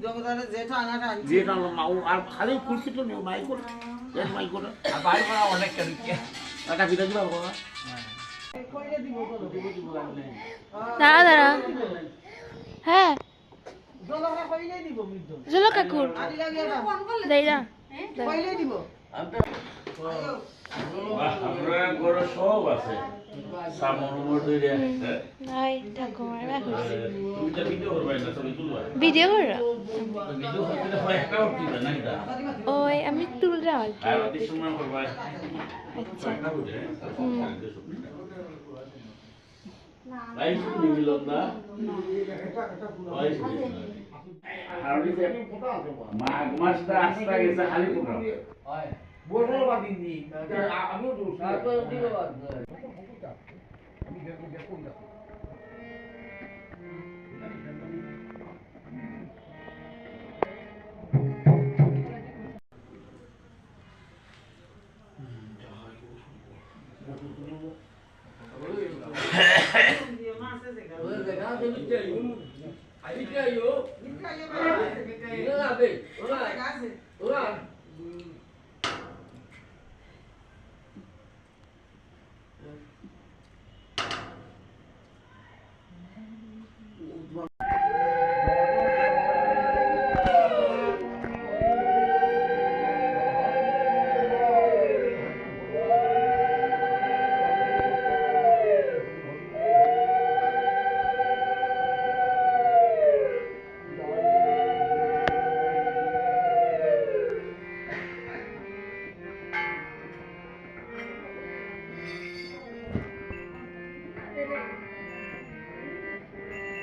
জগদারে যেটা আনাটা আনছি যেটা মাউ আর খালি কুলছি তো নিও মাই করে এক মাই করে আর বাড়ি করা অনেক কেন টাকা দিতে দিবা বাবা কইলে দিব তো দিব লাগবে দাঁড়া দাঁড়া হ্যাঁ জলরা কইলে দিব মৃত্যু চলো কাকুর আদি লাগে না দেই না কইলে দিব আমরা গরো সব আছে সামন উপর ধরে হাই ঠাকুমার রাখো তুমি তো ভিডিও করবে না তুমি তুলবা ভিডিও করো ভিডিও করতে হয় একটা উঠি না এটা ওই আমি তুলরা আর কি আর অতি সময় করবা আচ্ছা একটা উঠে ভাই শুনি মিলন না ভাই শুনি মাঘ মাসটা আসতে গেছে খালি প্রোগ্রাম বড় বাদি দি আমিও দূর তারপর দিল বাদ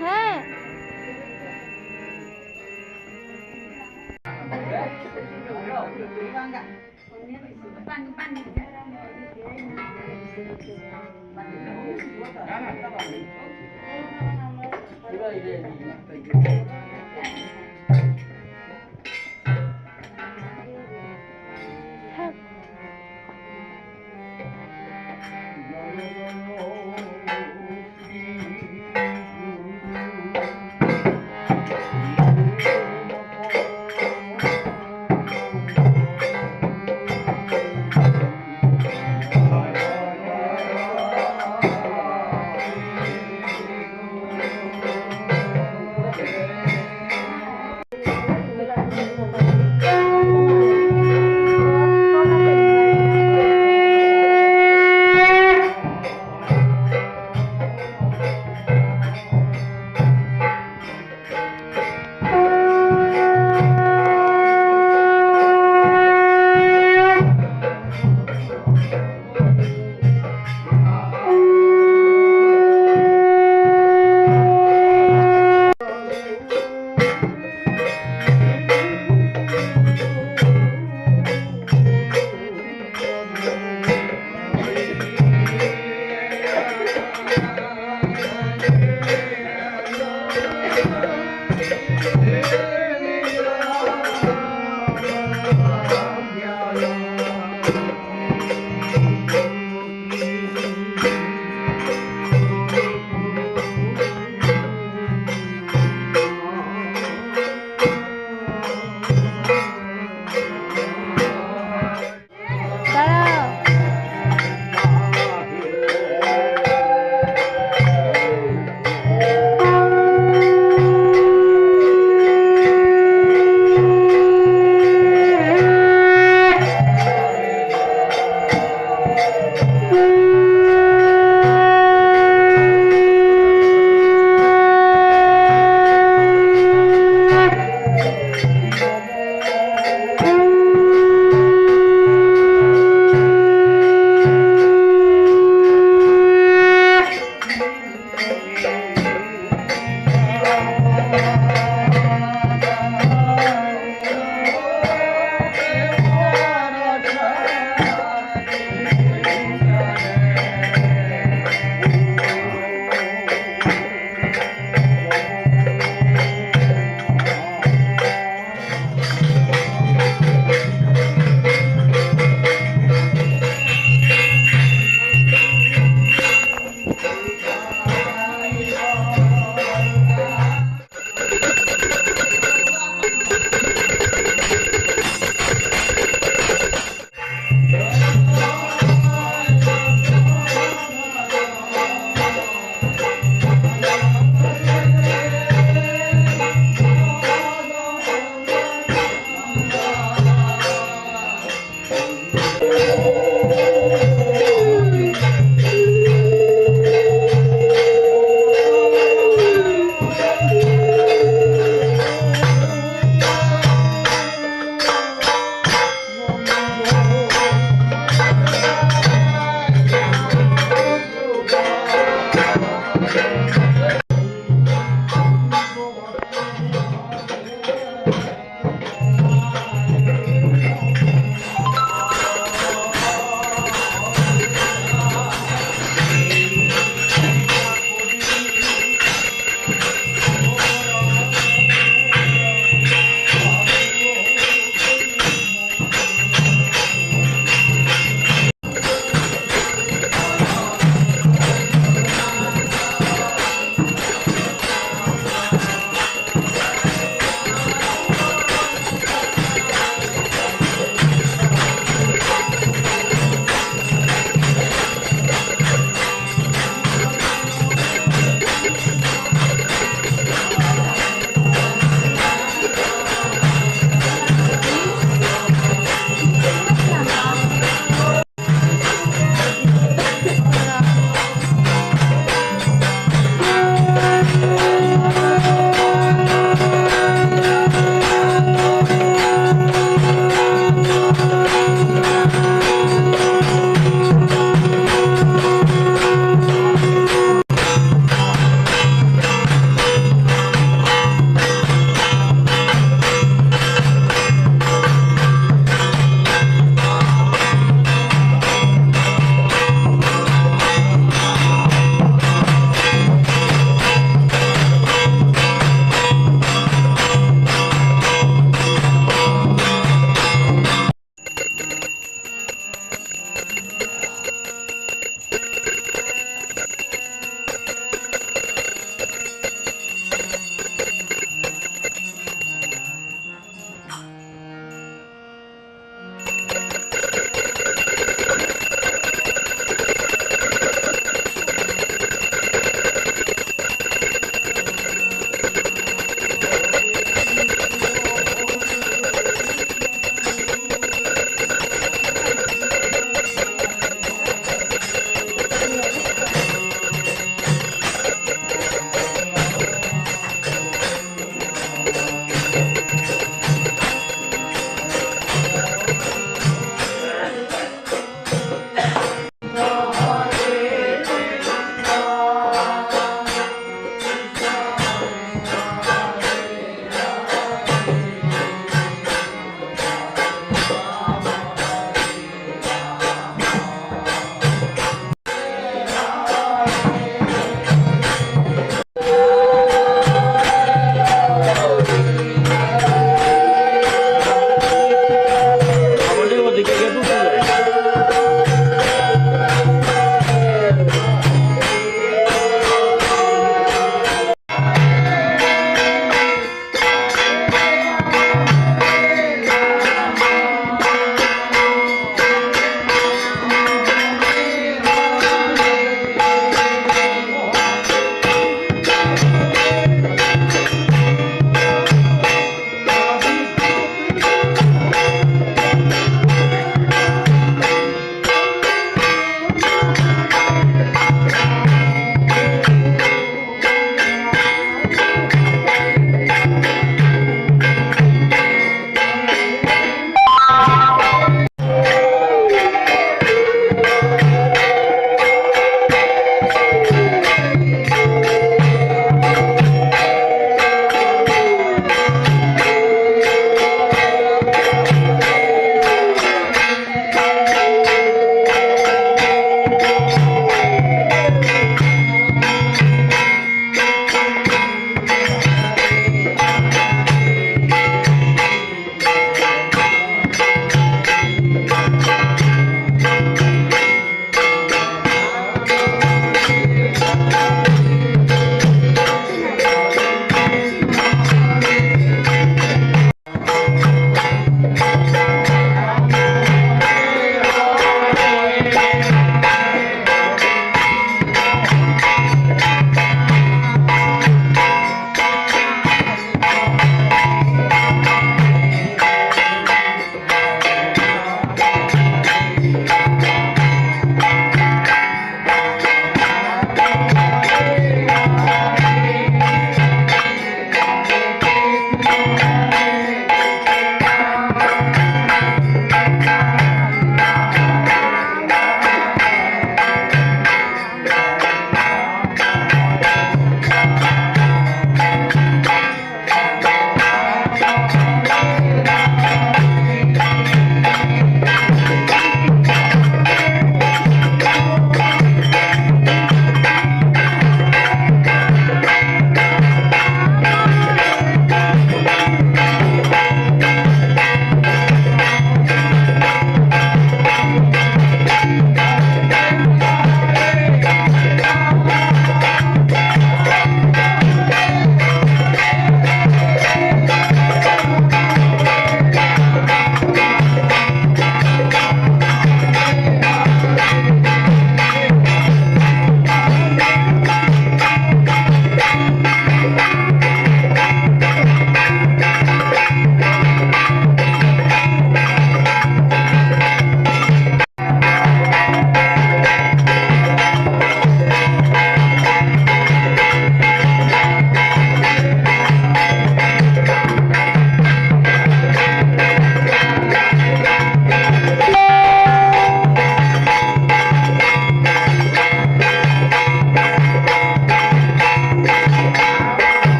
হ্যাঁ হ্যাঁ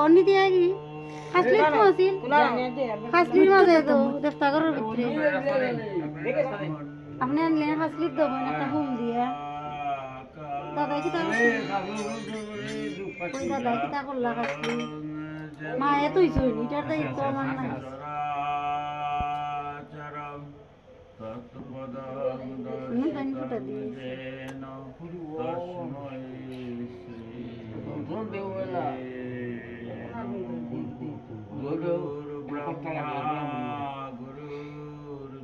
অন্য দিয়ে কি হাসলি তো আছিল হাসলির মাঝে তো দেবতাগরের ভিতরে আপনি আনলেন হাসলির দেবেন একটা হুম দিয়া দাদা কি তা ওই দাদা কি তা করলা হাসলি মা এতই চই এটার দায়িত্ব আমার নাই পানি ফুটা দিয়ে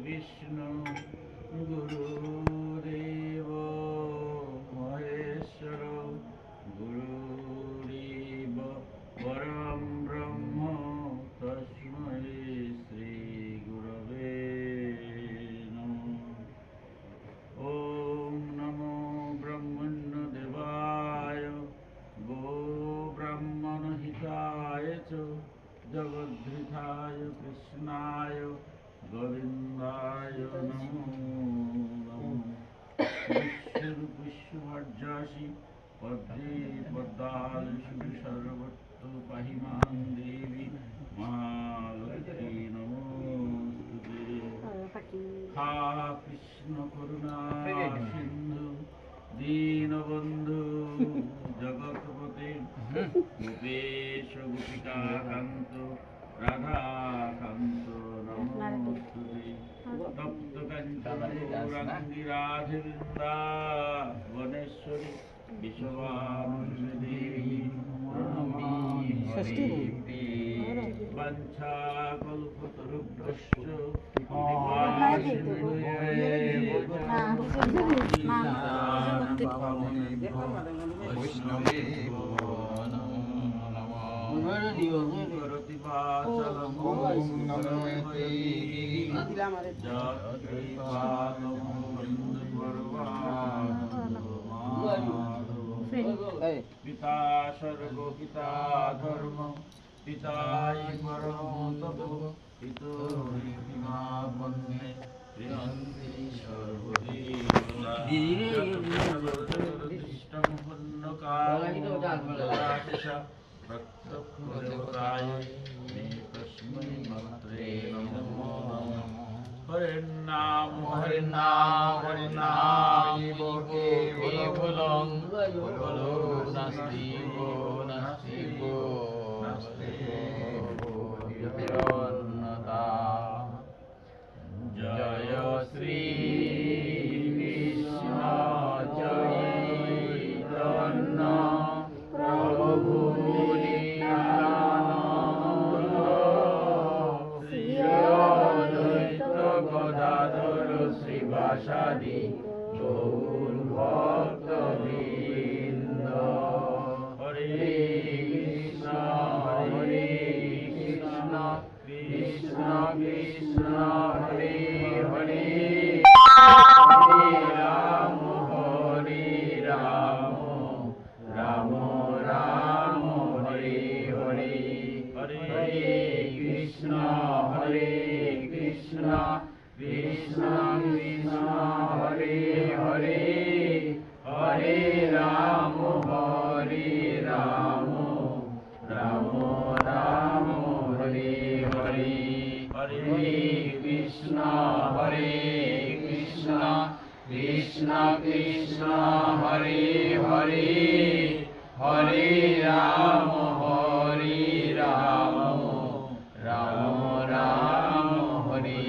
বিষ্ণু গুরুদেব মহেশ্বর গুরুদেব পরম ব্রহ্ম তস্मै শ্রী গুরবে নমঃ। ওম নমো ব্রহ্মণ্য দেবায় গো ব্রাহ্মণ হিতায় চ জগদ্ধৃতায় কৃষ্ণায় গোবিন্দায় নমো নমঃ। বিশ্বরূপিষ্যমর্যাসি পদ্মে পদ্মালু সর্বত্র পাহিমাং দেবী মহালক্ষ্মী নমোস্তুতে। হা কৃষ্ণ করুণা সিন্ধু দীনবন্ধু জগৎপতে গোপেশ গোপিকাকান্ত রাধাকান্ত নমোস্তুতে। তপ্ত কাঞ্চন গৌরাঙ্গী রাধে বৃন্দা বনেশ্বরী বিশ্ববানুসুতে দেবী নমামি হরি বাঞ্ছা কল্পতরুভ্যশ্চ বৈষ্ণবেভ্যো নমো নমঃ। করতি বাচলং করতি যৎকৃপালং বন্দে পরমাত্মা। পিতা সর্ব পিতা ধর্ম পিতাই পরম তপ পিতো মা বন্দে প্রিয়ন্তি সর্বদেবতা। দৃষ্টং পুণ্যকামদাশা প্রত্যক্ষদেবতায় মে তস্मै মাত্রে নমো নমঃ। হরিনাম হরিনাম হরিনাম কেবলং বলো নাস্তিব নাস্তিব নাস্তিবন্নতা। জয় শ্রী কৃষ্ণ চৈতন্য প্রভু নিত্যানন্দ শ্রী অদ্বৈত গদাধর শ্রীবাসাদি গৌর ভক্তবৃন্দ। হরে কৃষ্ণ কৃষ্ণ কৃষ্ণ হরে হরে হরে রাম রাম রাম হরে হরে। হরে কৃষ্ণ কৃষ্ণ কৃষ্ণ হরে হরে হরে রাম রাম রাম হরে হরে। হরে কৃষ্ণ কৃষ্ণ কৃষ্ণ কৃষ্ণ হরে হরে হরে রাম রাম রাম হরে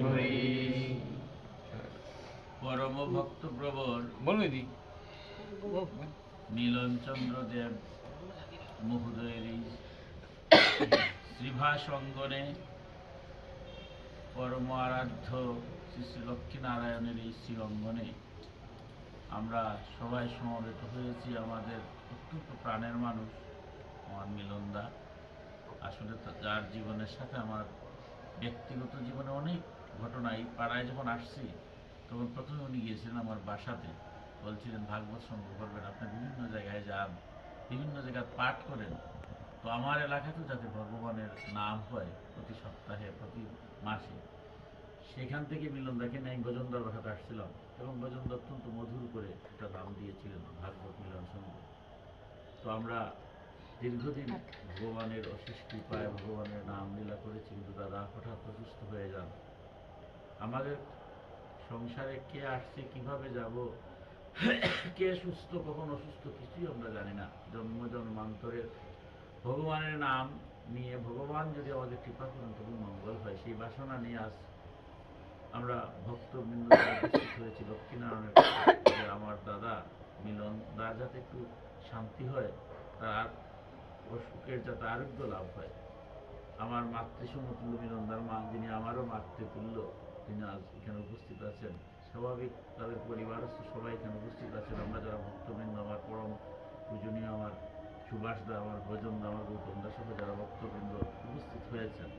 হরে। পরম ভক্ত প্রবর বলবি নীলচন্দ্র দেব মহোদয়ের শ্রীভাস অঙ্গনে পরম আরাধ্য শ্রী শ্রী লক্ষ্মীনারায়ণের এই শ্রী অঙ্গনে আমরা সবাই সমবেত হয়েছি। আমাদের অত্যন্ত প্রাণের মানুষ আমার মিলনদা। আসলে তো যার জীবনের সাথে আমার ব্যক্তিগত জীবনে অনেক ঘটনা। এই পাড়ায় যখন আসছি তখন প্রথমে উনি গিয়েছিলেন আমার বাসাতে, বলছিলেন ভাগবত সংঘ করবেন, আপনি বিভিন্ন জায়গায় যান, বিভিন্ন জায়গায় পাঠ করেন, তো আমার এলাকাতেও যাতে ভগবানের নাম হয় প্রতি সপ্তাহে প্রতি মাসে। সেখান থেকে মিলনদাকে নিয়ে গজনদার বাসাতে আসছিলাম এবং গজনদা অত্যন্ত মধুর করে একটা নাম দিয়েছিলেন ভাগবত মিলন সংঘ। তো আমরা দীর্ঘদিন ভগবানের অশেষ কৃপায় ভগবানের নাম লীলা করেছি, কিন্তু দাদা হঠাৎ অসুস্থ হয়ে যান। আমাদের সংসারে কে আসছে, কিভাবে যাব, কে সুস্থ কখন অসুস্থ কিছুই আমরা জানি না। জন্ম জন্মান্তরের ভগবানের নাম নিয়ে ভগবান যদি আমাদের কৃপা করেন তবে মঙ্গল হয়। সেই বাসনা নিয়ে আজ আমরা ভক্তবৃন্দ উপস্থিত হয়েছি লক্ষ্মীনারায়ণের কাছে। আমার দাদা মিলন দা যাতে একটু শান্তি হয়, তার অসুখের যাতে আরোগ্য লাভ হয়। আমার মাতৃসমতুল্য মিলনদার মা, যিনি আমারও মাতৃতুল্য, তিনি আজ এখানে উপস্থিত আছেন। স্বাভাবিক তাদের পরিবারস্থ সবাই এখানে উপস্থিত আছেন। আমরা যারা ভক্তবৃন্দ, আমার পরম পূজনীয় আমার সুভাষ দা, আমার ভজন দা, আমার গৌতম দা সহ যারা ভক্তবৃন্দ উপস্থিত হয়েছেন।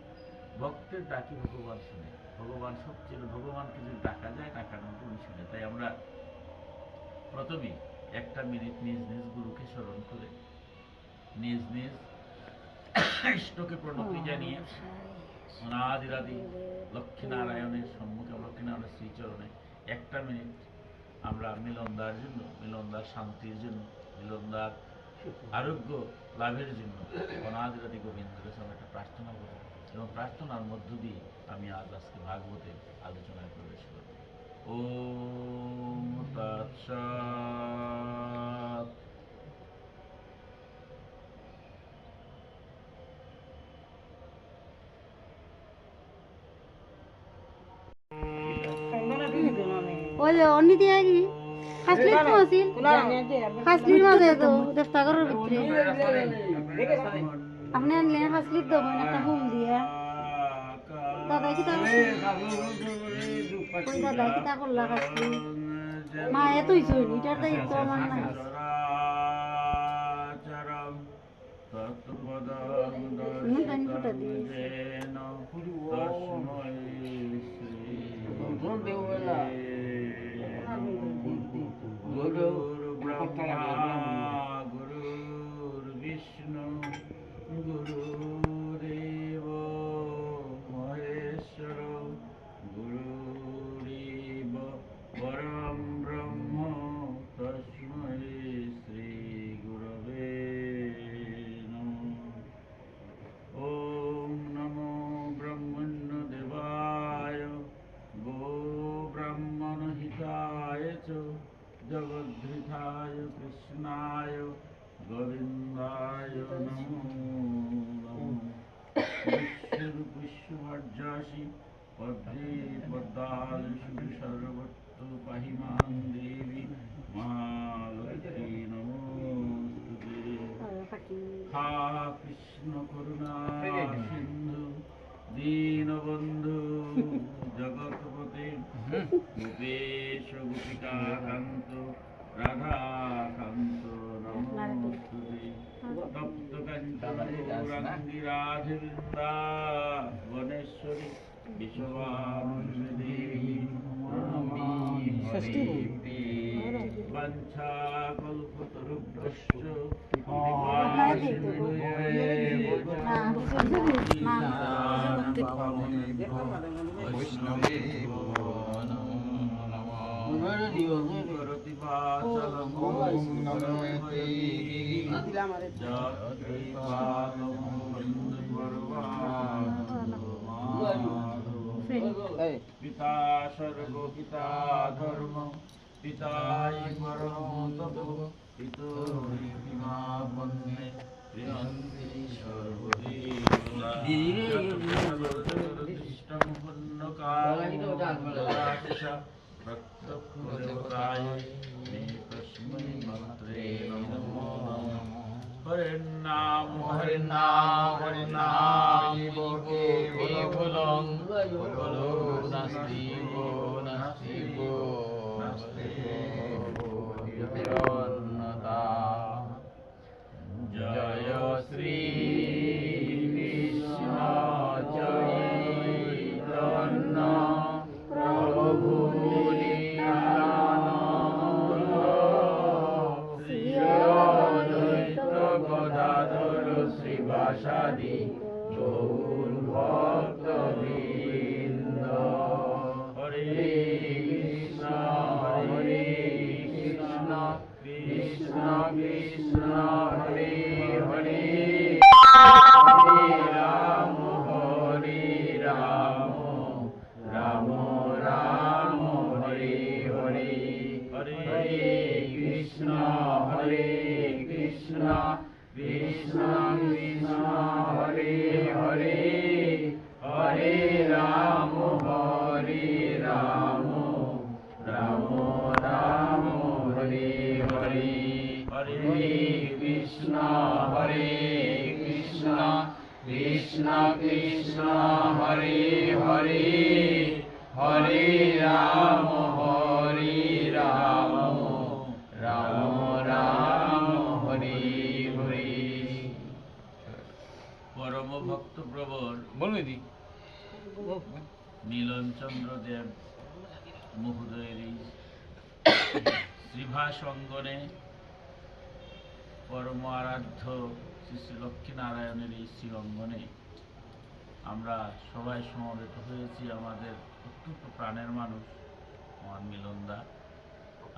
ভক্তের ডাকি ভগবান শুনে, ভগবান সবচেয়ে, ভগবানকে যদি ডাকা যায় ডাকানো উনি শুনে। তাই আমরা প্রথমেই একটা মিনিট নিজ নিজ গুরুকে স্মরণ করে নিজ নিজ ইষ্টকে প্রণতি জানিয়ে অনাদিরাদি লক্ষ্মীনারায়ণের সম্মুখে, লক্ষ্মীনারায়ণের শ্রীচরণে একটা মিনিট আমরা মিলনদার জন্য, মিলনদার শান্তির জন্য, মিলনদার আরোগ্য লাভের জন্য অনাদিরাদি গোবিন্দের সামনে একটা প্রার্থনা করব, এবং প্রার্থনার মধ্য দিয়ে আমি আজকে ভাগবতে আলোচনায় প্রবেশ করব। ওম তৎসৎ। ওই যে অন্য দিয়ে কি হাসলির মহসিন হাসলির মাঝে তো দেবতাগরের ভিতরে আপনি আনলেন হাসলির দেবো একটা হুম দিয়া দাদা কি তা ওই দাদা কি তা করলা হাসলি মা এতই চুন এটার দায়িত্ব আমার না। বিষ্ণু গুরুদেব মহেশ্বর গুরুদেব পরম ব্রহ্ম তস্मै শ্রী গুরবে নমঃ। ওম নমো ব্রহ্মণ্য দেবায় গো ব্রাহ্মণ হিতায় চ জগদ্ধৃতায় কৃষ্ণায় গোবিন্দায় নমো নমঃ। বিশ্বরূপিষ্যমর্যাসি পদ্মে পদ্মালু সর্বত্র পাহিমাং দেবী মহালক্ষ্মী নমোস্তুতে। হা কৃষ্ণ করুণা সিন্ধু দীনবন্ধু জগৎপতে গোপেশ গোপিকাকান্ত রাধাকান্ত নমোস্তুতে। তপ্ত কাঞ্চন গৌরাঙ্গী রাধে বৃন্দাবনেশ্বরী বিশ্ববানুসুতে দেবী নমামি হরিপ্রিয়ে। বাঞ্ছাকল্পতরুভ্যশ্চ বৈষ্ণবেভ্যো নমো নমঃ। করতি বাচলং করতি জগতি পালং পিতা স্বর্গ পিতা ধর্ম পিতাই পরম তপ পিতো মা বন্দে প্রিয়ন্তি সর্বদীষ্টং পুণ্যকাশা প্রত্যক্ষদেবতায় মে তস্मै মন্ত্রে নমো নমঃ। হরিনাম হরিনাম হরিনাম কেবলং বলো নাস্তি গো নাস্তি গো নাস্তি অন্যতা। জয় শ্রী কৃষ্ণ চৈতন্য প্রভু নিত্যানন্দ শ্রী অদ্বৈত গদাধর শ্রীবাসাদি গৌর ভক্তবৃন্দ। হরে কৃষ্ণ কৃষ্ণ কৃষ্ণ হরে হরে হরে রাম রাম রাম হরে হরে হরে কৃষ্ণ কৃষ্ণ কৃষ্ণ হরে হরে হরে রাম রাম রাম হরে হরে হরে কৃষ্ণ কৃষ্ণ কৃষ্ণ কৃষ্ণ হরে হরে হরে রাম রাম রাম হরে হরে। পরম ভক্ত প্রবর বলবি নীলচন্দ্র দেব মহোদয়ের এই শ্রীভাস অঙ্গনে পরম আরাধ্য শ্রী শ্রী লক্ষ্মীনারায়ণের এই শ্রী অঙ্গনে আমরা সবাই সমবেত হয়েছি। আমাদের অত্যন্ত প্রাণের মানুষ আমার মিলনদা,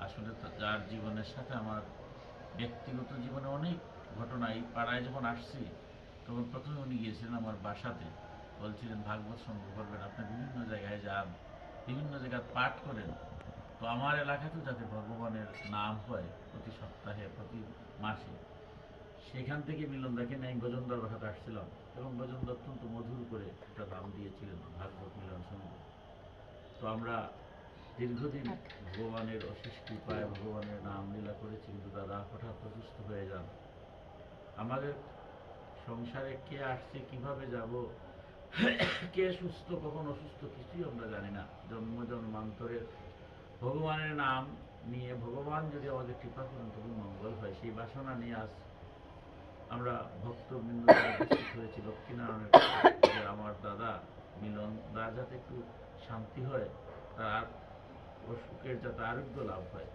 আসলে যার জীবনের সাথে আমার ব্যক্তিগত জীবনে অনেক ঘটনা। এই পাড়ায় যখন আসছি তখন প্রথমে উনি গিয়েছিলেন আমার বাসাতে, বলছিলেন ভাগবত সঙ্গ করবেন, আপনি বিভিন্ন জায়গায় যান, বিভিন্ন জায়গায় পাঠ করেন, তো আমার এলাকাতেও যাতে ভগবানের নাম হয় প্রতি সপ্তাহে প্রতি মাসে। সেখান থেকে মিলনদাকে নিয়ে আমি গজনদার বাসাতে আসছিলাম এবং গজনদা অত্যন্ত মধুর করে একটা নাম দিয়েছিলেন ভাগবত মিলন সঙ্গ। তো আমরা দীর্ঘদিন ভগবানের অশেষ কৃপায় ভগবানের নাম লীলা করেছি, কিন্তু দাদা হঠাৎ অসুস্থ হয়ে যান। আমাদের সংসারে কে আসছে, কিভাবে যাব, কে সুস্থ কখন অসুস্থ কিছুই আমরা জানি না। জন্ম জন্মান্তরের ভগবানের নাম নিয়ে ভগবান যদি আমাদের কৃপা করেন তবে মঙ্গল হয়, সেই বাসনা নিয়ে আজ আমরা ভক্তবৃন্দ উপস্থিত হয়েছি লক্ষ্মীনারায়ণের কাছে। আমার দাদা মিলন দা যাতে একটু শান্তি হয়, তার অসুখের যাতে আরোগ্য লাভ হয়।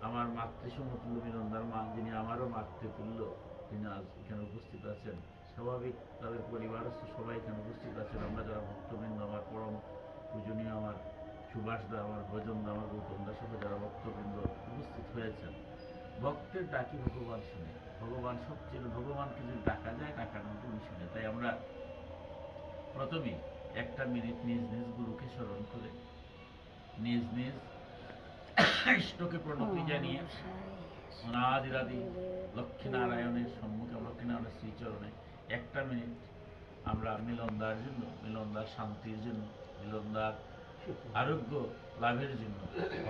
আমার মাতৃসমতুল্য মিলনদার মা, যিনি আমারও মাতৃতুল্য, তিনি আজ এখানে উপস্থিত আছেন। স্বাভাবিক তাদের পরিবারস্থ সবাই এখানে উপস্থিত আছেন। আমরা যারা ভক্তবৃন্দ, আমার পরম পূজনীয় আমার সুভাষ দা, আমার ভজন দা, আমার গৌতম দা সহ যারা ভক্তবৃন্দ উপস্থিত হয়েছেন। ভক্তের ডাকি ভগবান শুনে, ভগবান সবচেয়ে, ভগবানকে যদি ডাকা যায় ডাকার মতো উনি শুনে। তাই আমরা প্রথমে একটা মিনিট নিজ নিজ গুরুকে স্মরণ করে নিজ নিজ ইষ্টকে প্রণতি জানিয়ে অনাদিরাদি লক্ষ্মীনারায়ণের সম্মুখে, লক্ষ্মীনারায়ণের শ্রীচরণে একটা মিনিট আমরা মিলনদার জন্য, মিলনদার শান্তির জন্য, মিলনদার আরোগ্য লাভের জন্য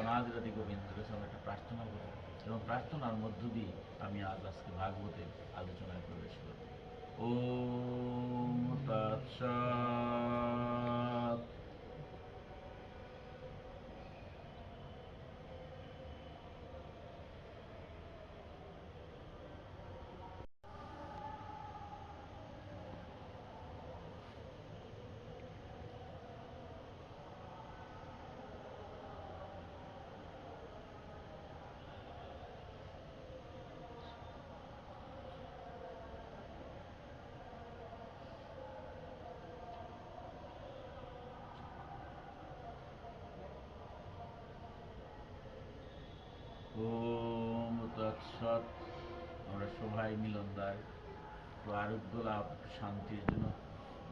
অনাদিরাদি গোবিন্দের কাছে আমরা একটা প্রার্থনা করি এবং প্রার্থনার মধ্য দিয়ে আমি আজকে ভাগবতের আলোচনায় প্রবেশ করি। ওম তৎসৎ। ওম তৎসৎ। আমরা সবাই মিলনদার আরোগ্য লাভ শান্তির জন্য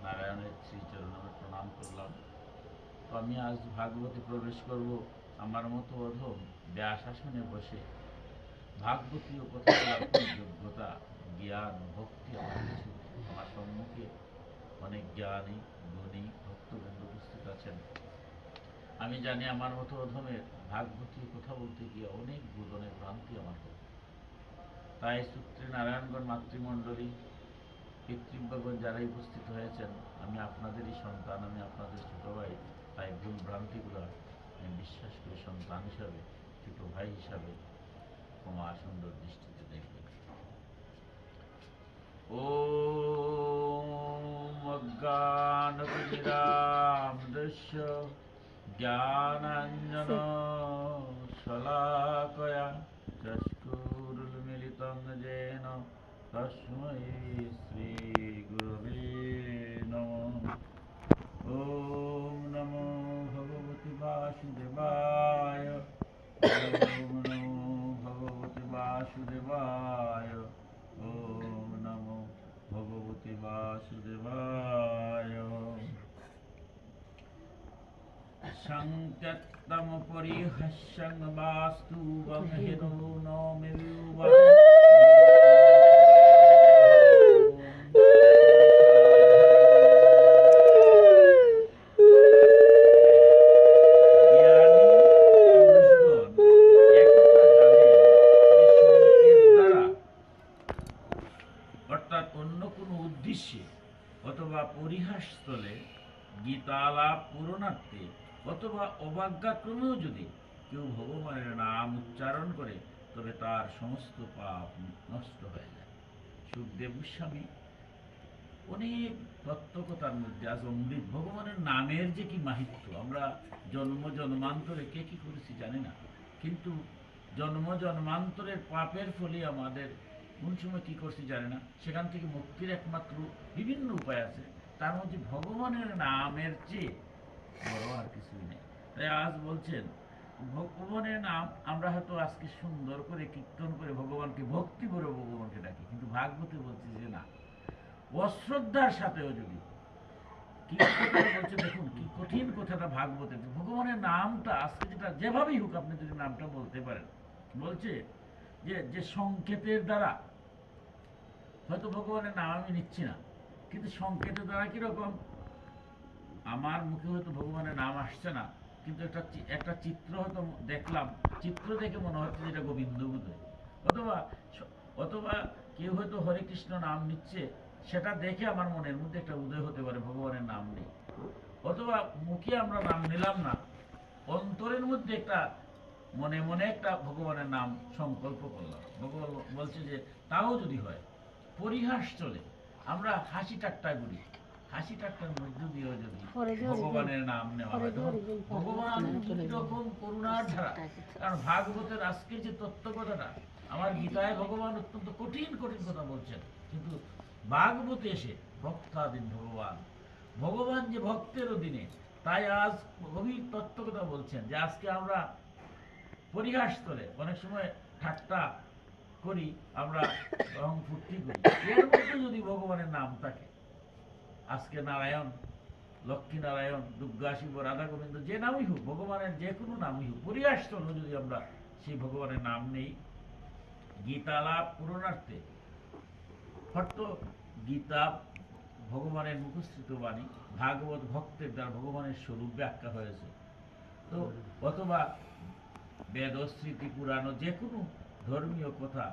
নারায়ণের শ্রীচরণে আমরা প্রণাম করলাম। তো আমি আজ ভাগবতে প্রবেশ করব। আমার মতো অধম ব্যাস আসনে বসে ভাগবতীয় কথা বলার যোগ্যতা, জ্ঞান, ভক্তি আমার কিছু। আমার সম্মুখে অনেক জ্ঞানী গুণী ভক্তবৃন্দ উপস্থিত আছেন। আমি জানি আমার মতো অধমের ভাগবতীয় কথা বলতে গিয়ে অনেক ভুল, অনেক ভ্রান্তি আমার হবে। তাই সূত্রে নারায়ণগণ মাতৃমণ্ডলী, পিতৃব্যগণ যারাই উপস্থিত হয়েছেন, আমি আপনাদেরই সন্তান, আমি আপনাদের ছোট ভাই। তাই ভুল ভ্রান্তিগুলো আমি বিশ্বাস করি সন্তান হিসাবে, ছোট ভাই হিসাবে ক্ষমা সুন্দর দৃষ্টিতে দেখবেন। ওম অজ্ঞানতিমিরান্ধস্য জ্ঞানাঞ্জন শলাকয়া চক্ষুর্মিলিতং येन তস্मै শ্রী গুরবে নমঃ। ওম নমো ভগবতে বাসুদেবায়। ওম নমো ভগবতে বাসুদেবায়, ওম নমো ভগবতে বাসুদেবায়। সংত্যক্তম পরিহাস্যং বাস্তুবং হিনো নমে অর্থাৎ অন্য কোনো উদ্দেশ্যে অথবা পরিহাসস্থলে গীতালাপ পূরণার্থে অথবা অবাজ্ঞাক্রমেও যদি কেউ ভগবানের নাম উচ্চারণ করে তবে তার সমস্ত পাপ নষ্ট হয়ে যায়। সুখদেব গোস্বামী অনেক তত্ত্বকথার মধ্যে আজ অমৃত ভগবানের নামের যে কি মাহাত্ম্য, আমরা জন্ম জন্মান্তরে কে কি করেছি জানি না, কিন্তু জন্ম জন্মান্তরের পাপের ফলে আমাদের কোন সময় কি করছি জানি না, সেখান থেকে মুক্তির একমাত্র বিভিন্ন উপায় আছে, তার মধ্যে ভগবানের নামের চেয়ে বড় আর কিছুই নেই। তাই আজ বলছেন ভগবানের নাম আমরা হয়তো আজকে সুন্দর করে কীর্তন করে ভগবানকে ভক্তি করে ভগবানকে ডাকি, কিন্তু ভাগবতে বলছে যে না, অশ্রদ্ধার সাথেও যদি কি বলছে, দেখুন কি কঠিন কথাটা ভাগবতে, ভগবানের নামটা আজকে যেটা যেভাবেই হোক আপনি যদি নামটা বলতে পারেন, বলছে যে সংকেতের দ্বারা, হয়তো ভগবানের নাম আমি নিচ্ছি না, কিন্তু সংকেতের দ্বারা কিরকম, আমার মুখে হয়তো ভগবানের নাম আসছে না, কিন্তু একটা চিত্র হয়তো দেখলাম, চিত্র দেখে মনে হচ্ছে যেটা গোবিন্দ বোধহয়, অথবা কেউ হয়তো হরে কৃষ্ণ নাম নিচ্ছে, সেটা দেখে আমার মনের মধ্যে একটা উদয় হতে পারে ভগবানের নাম নেই, অথবা মুখে আমরা নাম নিলাম না, অন্তরের মধ্যে একটা মনে মনে একটা ভগবানের নাম সংকল্প করলাম, ভগবান বলছে যে তাও যদি হয় পরিহাস চলে, আমরা হাসি ঠাট্টা করি, হাসি ঠাট্টার মধ্য দিয়েও যদি ভগবানের নাম নেওয়া হয়, ভগবান কিরকম করুণার ধারা। কারণ ভাগবতের আজকের যে তত্ত্বকথাটা, আমার গীতায় ভগবান অত্যন্ত কঠিন কঠিন কথা বলছেন, কিন্তু ভাগবতে এসে ভক্তাধীন ভগবান যে ভক্তের অধীনে, তাই আজ গভীর তত্ত্বকথা বলছেন যে আজকে আমরা পরিহাস করে অনেক সময় ঠাট্টা করি, আমরা রং ফুর্তি করি, এর মধ্যে যদি ভগবানের নাম থাকে, আজকে নারায়ণ, লক্ষ্মী নারায়ণ, দুর্গা, শিব, রাধা, গোবিন্দ যে নামই হোক, ভগবানের যে কোনো নামই হোক, পরিহাস চলো যদি আমরা সেই ভগবানের নাম নেই গীতা লাভ পূরণার্থে, হয়তো গীতা ভগবানের মুখস্থিত বাণী, ভাগবত ভক্তের দ্বারা ভগবানের স্বরূপ ব্যাখ্যা হয়েছে, তো অথবা বেদ, স্মৃতি, পুরাণ, যে কোনো ধর্মীয় কথা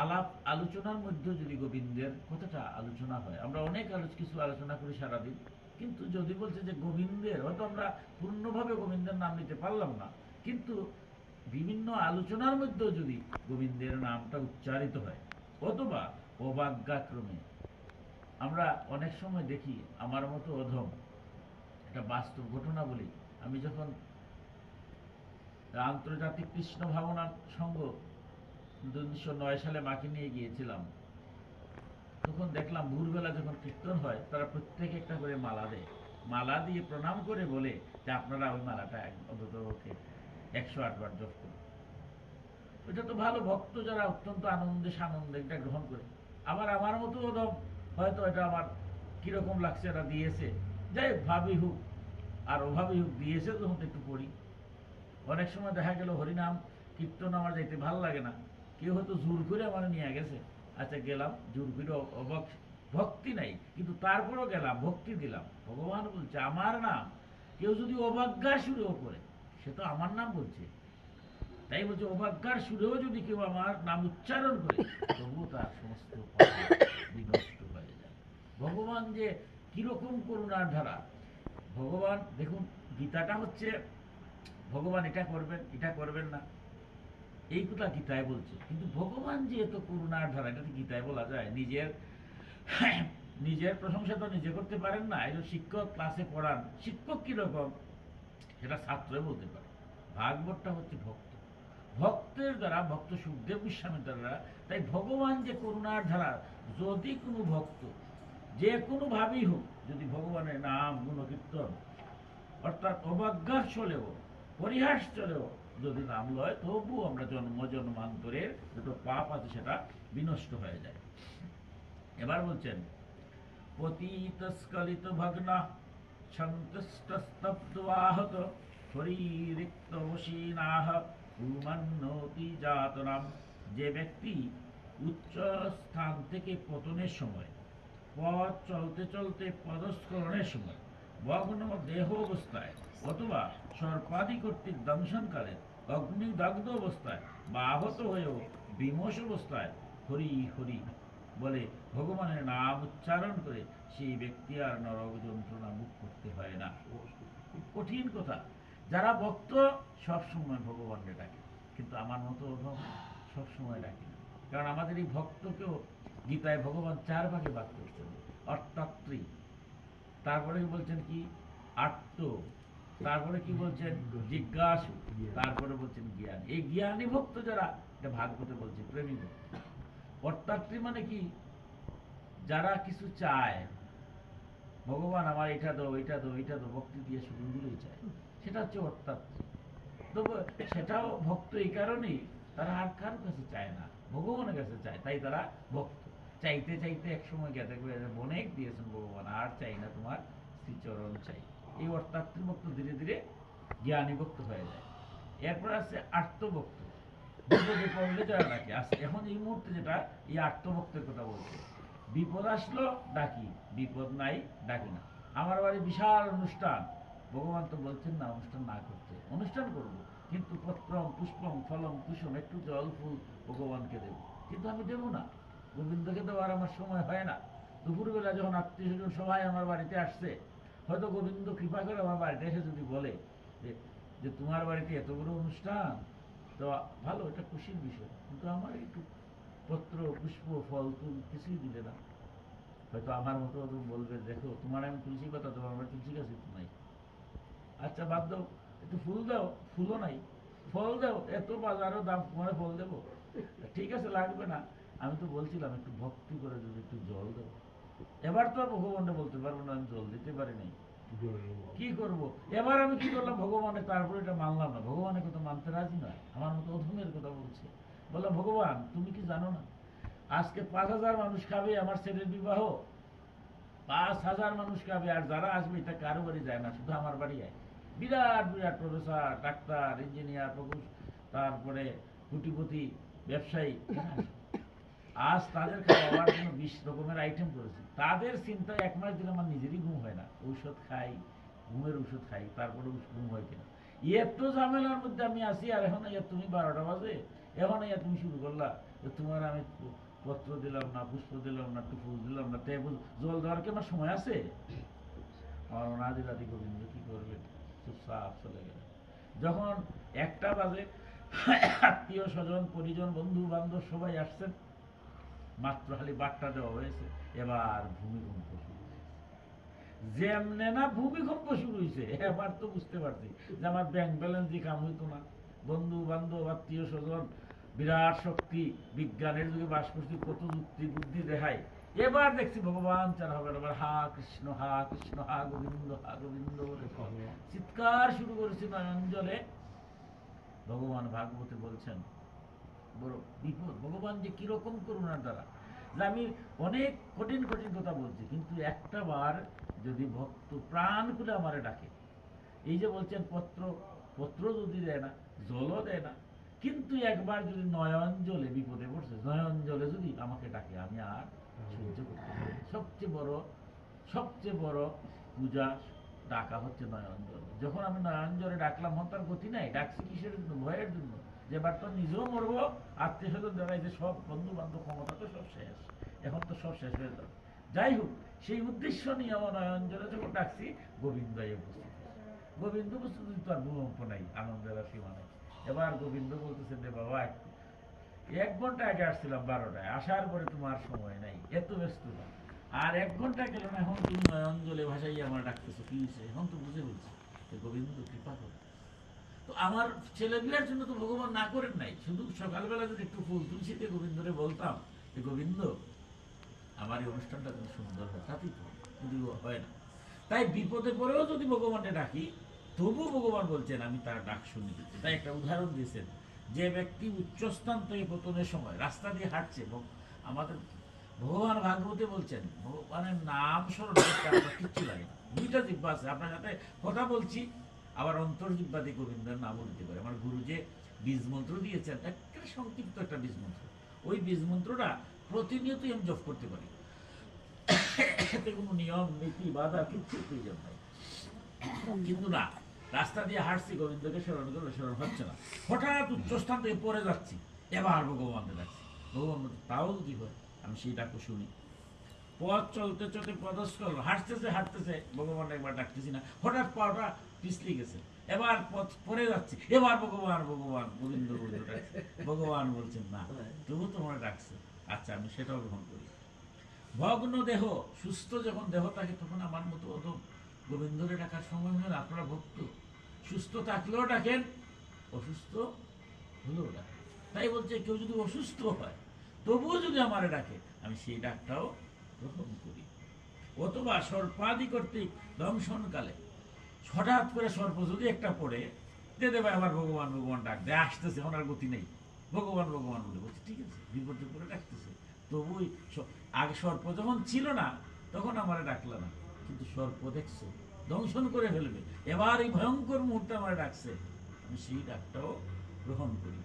আলাপ আলোচনার মধ্যে যদি গোবিন্দের কথাটা আলোচনা হয়, আমরা অনেক কিছু আলোচনা করি সারাদিন, কিন্তু যদি বলছে যে গোবিন্দের, হয়তো আমরা পূর্ণভাবে গোবিন্দের নাম নিতে পারলাম না, কিন্তু বিভিন্ন আলোচনার মধ্যেও যদি গোবিন্দের নামটা উচ্চারিত হয়, অথবা অবাজ্ঞাক্রমে, আমরা অনেক সময় দেখি, আমার মতো অধম একটা বাস্তব ঘটনা বলি, আমি যখন আন্তর্জাতিক কৃষ্ণ ভাবনা সংঘ 1909 সালে মাকে নিয়ে গিয়েছিলাম, তখন দেখলাম ভোরবেলা যখন কীর্তন হয়, তারা প্রত্যেকে একটা করে মালা দেয়, মালা দিয়ে প্রণাম করে বলে যে আপনারা ওই মালাটা অন্তত 108 বার জপ করুন। ওইটা তো ভালো, ভক্ত যারা অত্যন্ত আনন্দে এটা গ্রহণ করে। আবার আমার মতো ওরকম হয়তো এটা আমার কিরকম লাগছে, এরা দিয়েছে, যাই ভাবি হোক আর অভাবী হোক, দিয়েছে তখন একটু পড়ি। অনেক সময় দেখা গেল হরিনাম কীর্তন আমার যাইতে ভালো লাগে না, কেউ হয়তো জোর করে আমার নিয়ে গেছে, আচ্ছা গেলাম, জোর করে ভক্তি নাই, কিন্তু তারপরও গেলাম, ভক্তি দিলাম। ভগবান বলছে আমার নাম কেউ যদি অবাজ্ঞার সুরেও করে, সে তো আমার নাম বলছে, তাই বলছে অবাজ্ঞার সুরেও যদি কেউ আমার নাম উচ্চারণ করে, তবুও তার সমস্ত বিনষ্ট হয়ে যায়। ভগবান যে কিরকম করুণার ধারা, ভগবান দেখুন, গীতাটা হচ্ছে ভগবান এটা করবেন এটা করবেন না, এই কথা গীতায় বলছে, কিন্তু ভগবান যে এত করুণার ধারা, এটা গীতায় বলা যায়? নিজের প্রশংসা তো নিজে করতে পারেন না, একজন শিক্ষক ক্লাসে পড়ান, শিক্ষক কিরকম সেটা ছাত্রই বলতে পারে। ভাগবতটা হচ্ছে ভক্তের দ্বারা, ভক্ত সুখদেব গোস্বামীর দ্বারা। তাই ভগবান যে করুণার ধারা, যদি কোনো ভক্ত যে কোনো ভাবেই হোক, যদি ভগবানের নাম গুণকীর্তন অর্থাৎ অবাজ্ঞার চলেও, পরিহাস চলেও, যদি নাম লয় তবু আমরা জন্মান্তরের যত পাপ আছে সেটা বিনষ্ট হয়ে যায়। এবার বলছেন পতিতস্খলিত ভগ্না সন্তুষ্টস্তব্ধবাহত হরিরিক্তবশীনাহ ভূমান্নতি জাতনাম। যে ব্যক্তি উচ্চ স্থান থেকে পতনের সময়, পথ চলতে চলতে পদস্খলনের সময়, ভগ্ন দেহ অবস্থায় অথবা সর্পাদি কর্তৃক দংশনকালে, অগ্নিদগ্ধ অবস্থায় বা আহত হয়েও বিমোষ অবস্থায় হরি হরি বলে ভগবানের নাম উচ্চারণ করে সেই ব্যক্তি আর নরক যন্ত্রণা মুখ করতে হয় না। কঠিন কথা। যারা ভক্ত সব সময় ভগবানকে ডাকে, কিন্তু আমার মতো অধম সব সময় ডাকে না। কারণ আমাদের এই ভক্তকেও গীতায় ভগবান 4 ভাগে ভাগ করছেন। অর্থাত্রী, তারপরে বলছেন কি আর্ত, তারপরে কি বলছেন জিজ্ঞাসু, তারপরে বলছেন জ্ঞান। এই জ্ঞানী ভক্ত যারা, এটা ভাগবতে বলছে প্রেমী ভক্ত। অর্থাত্রী মানে কি, যারা কিছু চায়, ভগবান আমার এটা দাও এটা দাও এটা দাও, ভক্তি দিয়ে শুধুগুলোই চায়, সেটা হচ্ছে অর্থাত্রী। তবে সেটাও ভক্ত এই কারণেই তারা আর কারোর কাছে চায় না, ভগবানের কাছে চায়, তাই তারা ভক্ত। চাইতে চাইতে এক সময় গেতে করে অনেক দিয়েছেন ভগবান, আর চাই না, তোমার শ্রীচরণ চাই। এই অর্থাত্রী ভক্ত ধীরে ধীরে জ্ঞানী ভক্ত হয়ে যায়। এরপর আছে আর্তভক্ত, বিপদে পড়লে যারা ডাকে। এখন এই মুহূর্তে যেটা এই আর্তভক্তের কথা বলছে, বিপদ আসলো ডাকি, বিপদ নাই ডাকি না। আমার বাড়ি বিশাল অনুষ্ঠান, ভগবান তো বলছেন না অনুষ্ঠান না করতে, অনুষ্ঠান করব, কিন্তু পত্রম পুষ্পম ফলম কুসুম, একটু জল ফুল ভগবানকে দেব, কিন্তু আমি দেব না। গোবিন্দকে দেওয়ার আমার সময় হয় না। দুপুরবেলা যখন আত্মীয় স্বজন সবাই আমার বাড়িতে আসছে, হয়তো গোবিন্দ কৃপা করে আমার বাড়িতে এসে যদি বলে যে তোমার বাড়িতে এত বড় অনুষ্ঠান, তো ভালো, এটা খুশির বিষয়, কিন্তু আমার একটু পত্র পুষ্প ফল ফুল কিছুই দিলে না। হয়তো আমার মতো বলবে দেখো তোমার আমি তুলসী কথা দেবো, আমার তুলসী গাছ একটু নাই, আচ্ছা বাদ দাও, একটু ফুল দাও, ফুলও নাই, ফল দাও, এত বাজারও দাম, তোমার ফল দেবো, ঠিক আছে লাগবে না। আমি তো বলছিলাম একটু ভক্তি করে যদি একটু জল দেবো। এবার তো আর ভগবানটা বলতে পারবো না আমি জল দিতে পারি নাই, কি করব। এবার আমি কি করলাম, ভগবানের তারপরে এটা মানলাম না, ভগবানের কথা মানতে রাজি নয়, আমার মতো অধমের কথা বলছে। বললাম ভগবান তুমি কি জানো না, আজকে 5000 মানুষ খাবে আমার ছেলের বিবাহ, 5000 মানুষ খাবে, আর যারা আসবে এটা কারো বাড়ি যায় না, শুধু আমার বাড়ি আয়। বিরাট বিরাট প্রফেসর, ডাক্তার, ইঞ্জিনিয়ার, তারপরে কোটিপতি, ব্যবসায়ী, আজ তাদের খাওয়ার জন্য 20 রকমের আইটেম করেছি। তাদের চিন্তায় 1 মাস দিলে আমার নিজেরই ঘুম হয় না, ঔষধ খাই, ঘুমের ওষুধ খাই, তারপরে ঘুম হয় কিনা। এত ঝামেলার মধ্যে আমি আসি, আর এখন তুমি 12টা বাজে, এখন তুমি শুরু করলা তোমার আমি পত্র দিলাম না, পুষ্প দিলাম না, একটু ফুল দিলাম না, টেবুল জল দেওয়ার কি আমার সময় আছে? আমার অনাদি রাধি গোবিন্দ কি করবে, চুপচাপ চলে গেল। যখন 1টা বাজে, আত্মীয় স্বজন পরিজন বন্ধু বান্ধব সবাই আসছেন, মাত্র খালি বার্তা দেওয়া হয়েছে, এবার ভূমিকম্প শুরু হয়েছে। যেমনে না ভূমিকম্প শুরু হয়েছে, এবার তো বুঝতে পারছি যে আমার ব্যাংক ব্যালেন্স দিয়ে কাম হইতো না। বন্ধু বান্ধব আত্মীয় স্বজন, বিরাট শক্তি, বিজ্ঞানের যুগে বাস করছি, কত যুক্তি বুদ্ধি দেখায়। এবার দেখছি ভগবান চার হবে, এবার হা কৃষ্ণ হা কৃষ্ণ হা গোবিন্দ বলে চিৎকার শুরু করেছে নয়নজলে। ভগবান ভাগবতে বলছেন বড় বিপদ, ভগবান যে কিরকম করুণার দ্বারা, যে আমি অনেক কঠিন কঠিন কথা বলছি, কিন্তু একটা বার যদি ভক্ত প্রাণ খুলে আমারে ডাকে, এই যে বলছেন পত্র যদি দেয় না, জলও দেয় না, কিন্তু একবার যদি নয়ন জলে বিপদে পড়ছে, নয়ন জলে যদি আমাকে ডাকে, আমি আর সহ্য করতে পারি। সবচেয়ে বড় পূজা ডাকা হচ্ছে নয়ন জলে। যখন আমি নয়ন জলে ডাকলাম, তার গতি নাই, ডাকছি কিসের জন্য? ভয়ের জন্য, যে এবার তো নিজেও মরবো, আত্মীয় স্বজন যারা যে সব বন্ধু বান্ধব ক্ষমতা তো সব শেষ, এখন তো সব শেষ হয়ে যাবে। যাই হোক, সেই উদ্দেশ্য নিয়ে আমার নয়ন জলে যখন ডাকছি, গোবিন্দ উপস্থিত। গোবিন্দ উপস্থিত তো আর ভূমিকম্প নাই, আনন্দের আর সীমা নেই। এবার গোবিন্দ বলতেছেন যে বাবা 1 ঘন্টা আগে আসছিলাম 12টায়, আসার পরে তোমার সময় নাই, এত ব্যস্ত না, আর 1 ঘন্টা গেল না, এখন তুমি নয়ন জলে ভাসাই আমার ডাকতেছো, কি হয়েছে? এখন তো বুঝে বলছি যে গোবিন্দ কৃপা করে। তো আমার ছেলে বিয়ার জন্য তো ভগবান না করেন নাই, শুধু সকালবেলা যদি একটু ফুল তুলসীতে গোবিন্দরে বলতাম যে গোবিন্দ আমার এই অনুষ্ঠানটা খুব সুন্দর হয়, তাতেই তো, কিন্তু হয় না। তাই বিপদে পড়েও যদি ভগবানকে ডাকি, তবু ভগবান বলছেন আমি তার ডাক শুনি। তাই একটা উদাহরণ দিয়েছেন, যে ব্যক্তি উচ্চস্থান থেকে পতনের সময় রাস্তা দিয়ে হাঁটছে, আমাদের ভগবান ভাগবতে বলছেন ভগবানের নাম স্মরণ করতে আমরা কিচ্ছু লাগে না। দুইটা জিহ্বা আছে, আপনার সাথে কথা বলছি, আবার অন্তর জিহ্বা দিয়ে গোবিন্দের নাম বলতে পারে। আমার গুরু যে বীজ মন্ত্র দিয়েছেন, একটা সংক্ষিপ্ত একটা বীজ মন্ত্র, ওই বীজ মন্ত্রটা প্রতিনিয়তই আমি জপ করতে পারি। এতে কোনো নিয়ম নীতি বাধা কিচ্ছু প্রয়োজন নাই। কিন্তু না, রাস্তা দিয়ে হাঁটছি, গোবিন্দকে স্মরণ করলে স্মরণ হচ্ছে না, হঠাৎ উচ্চস্থান থেকে পড়ে যাচ্ছি, এবার ভগবানকে ডাকছি, ভগবান তাও কি হয় আমি সেই ডাকও শুনি। পথ চলতে চলতে পদস্কল হাঁটতেছে ভগবান একবার ডাকতেছি না, হঠাৎ পাওয়াটা পিছলে গেছে, এবার পথ পড়ে যাচ্ছে, এবার ভগবান ভগবান গোবিন্দ গোবিন্দ ডাকছে, ভগবান বলছেন না তবু তোমার ডাকছে, আচ্ছা আমি সেটাও গ্রহণ করি। ভগ্ন দেহ, সুস্থ যখন দেহ থাকে তখন আমার মতো অত গোবিন্দরে ডাকার সময় হয় না। আপনারা ভক্ত, সুস্থ থাকলেও ডাকেন, অসুস্থ হলেও ডাকেন। তাই বলছে কেউ যদি অসুস্থ হয় তবুও যদি আমারে ডাকে, আমি সেই ডাকটাও গ্রহণ করি। অথবা সর্পাদি কর্তৃক দংশনকালে হঠাৎ করে সর্প যদি একটা পড়ে দে দেবে, আবার ভগবান ভগবান ডাক দেয়, আসতেছে, ওনার গতি নেই, ভগবান ভগবান বলে বলছে, ঠিক আছে বিপদের করে ডাকতেছে, তবুই আগে সর্প যখন ছিল না তখন আমারে ডাকলো না, কিন্তু সর্প দেখছো দংশন করে ফেলবে, এবার এই ভয়ঙ্কর মুহূর্তে আমার ডাকছে, আমি সেই ডাকটাও গ্রহণ করি।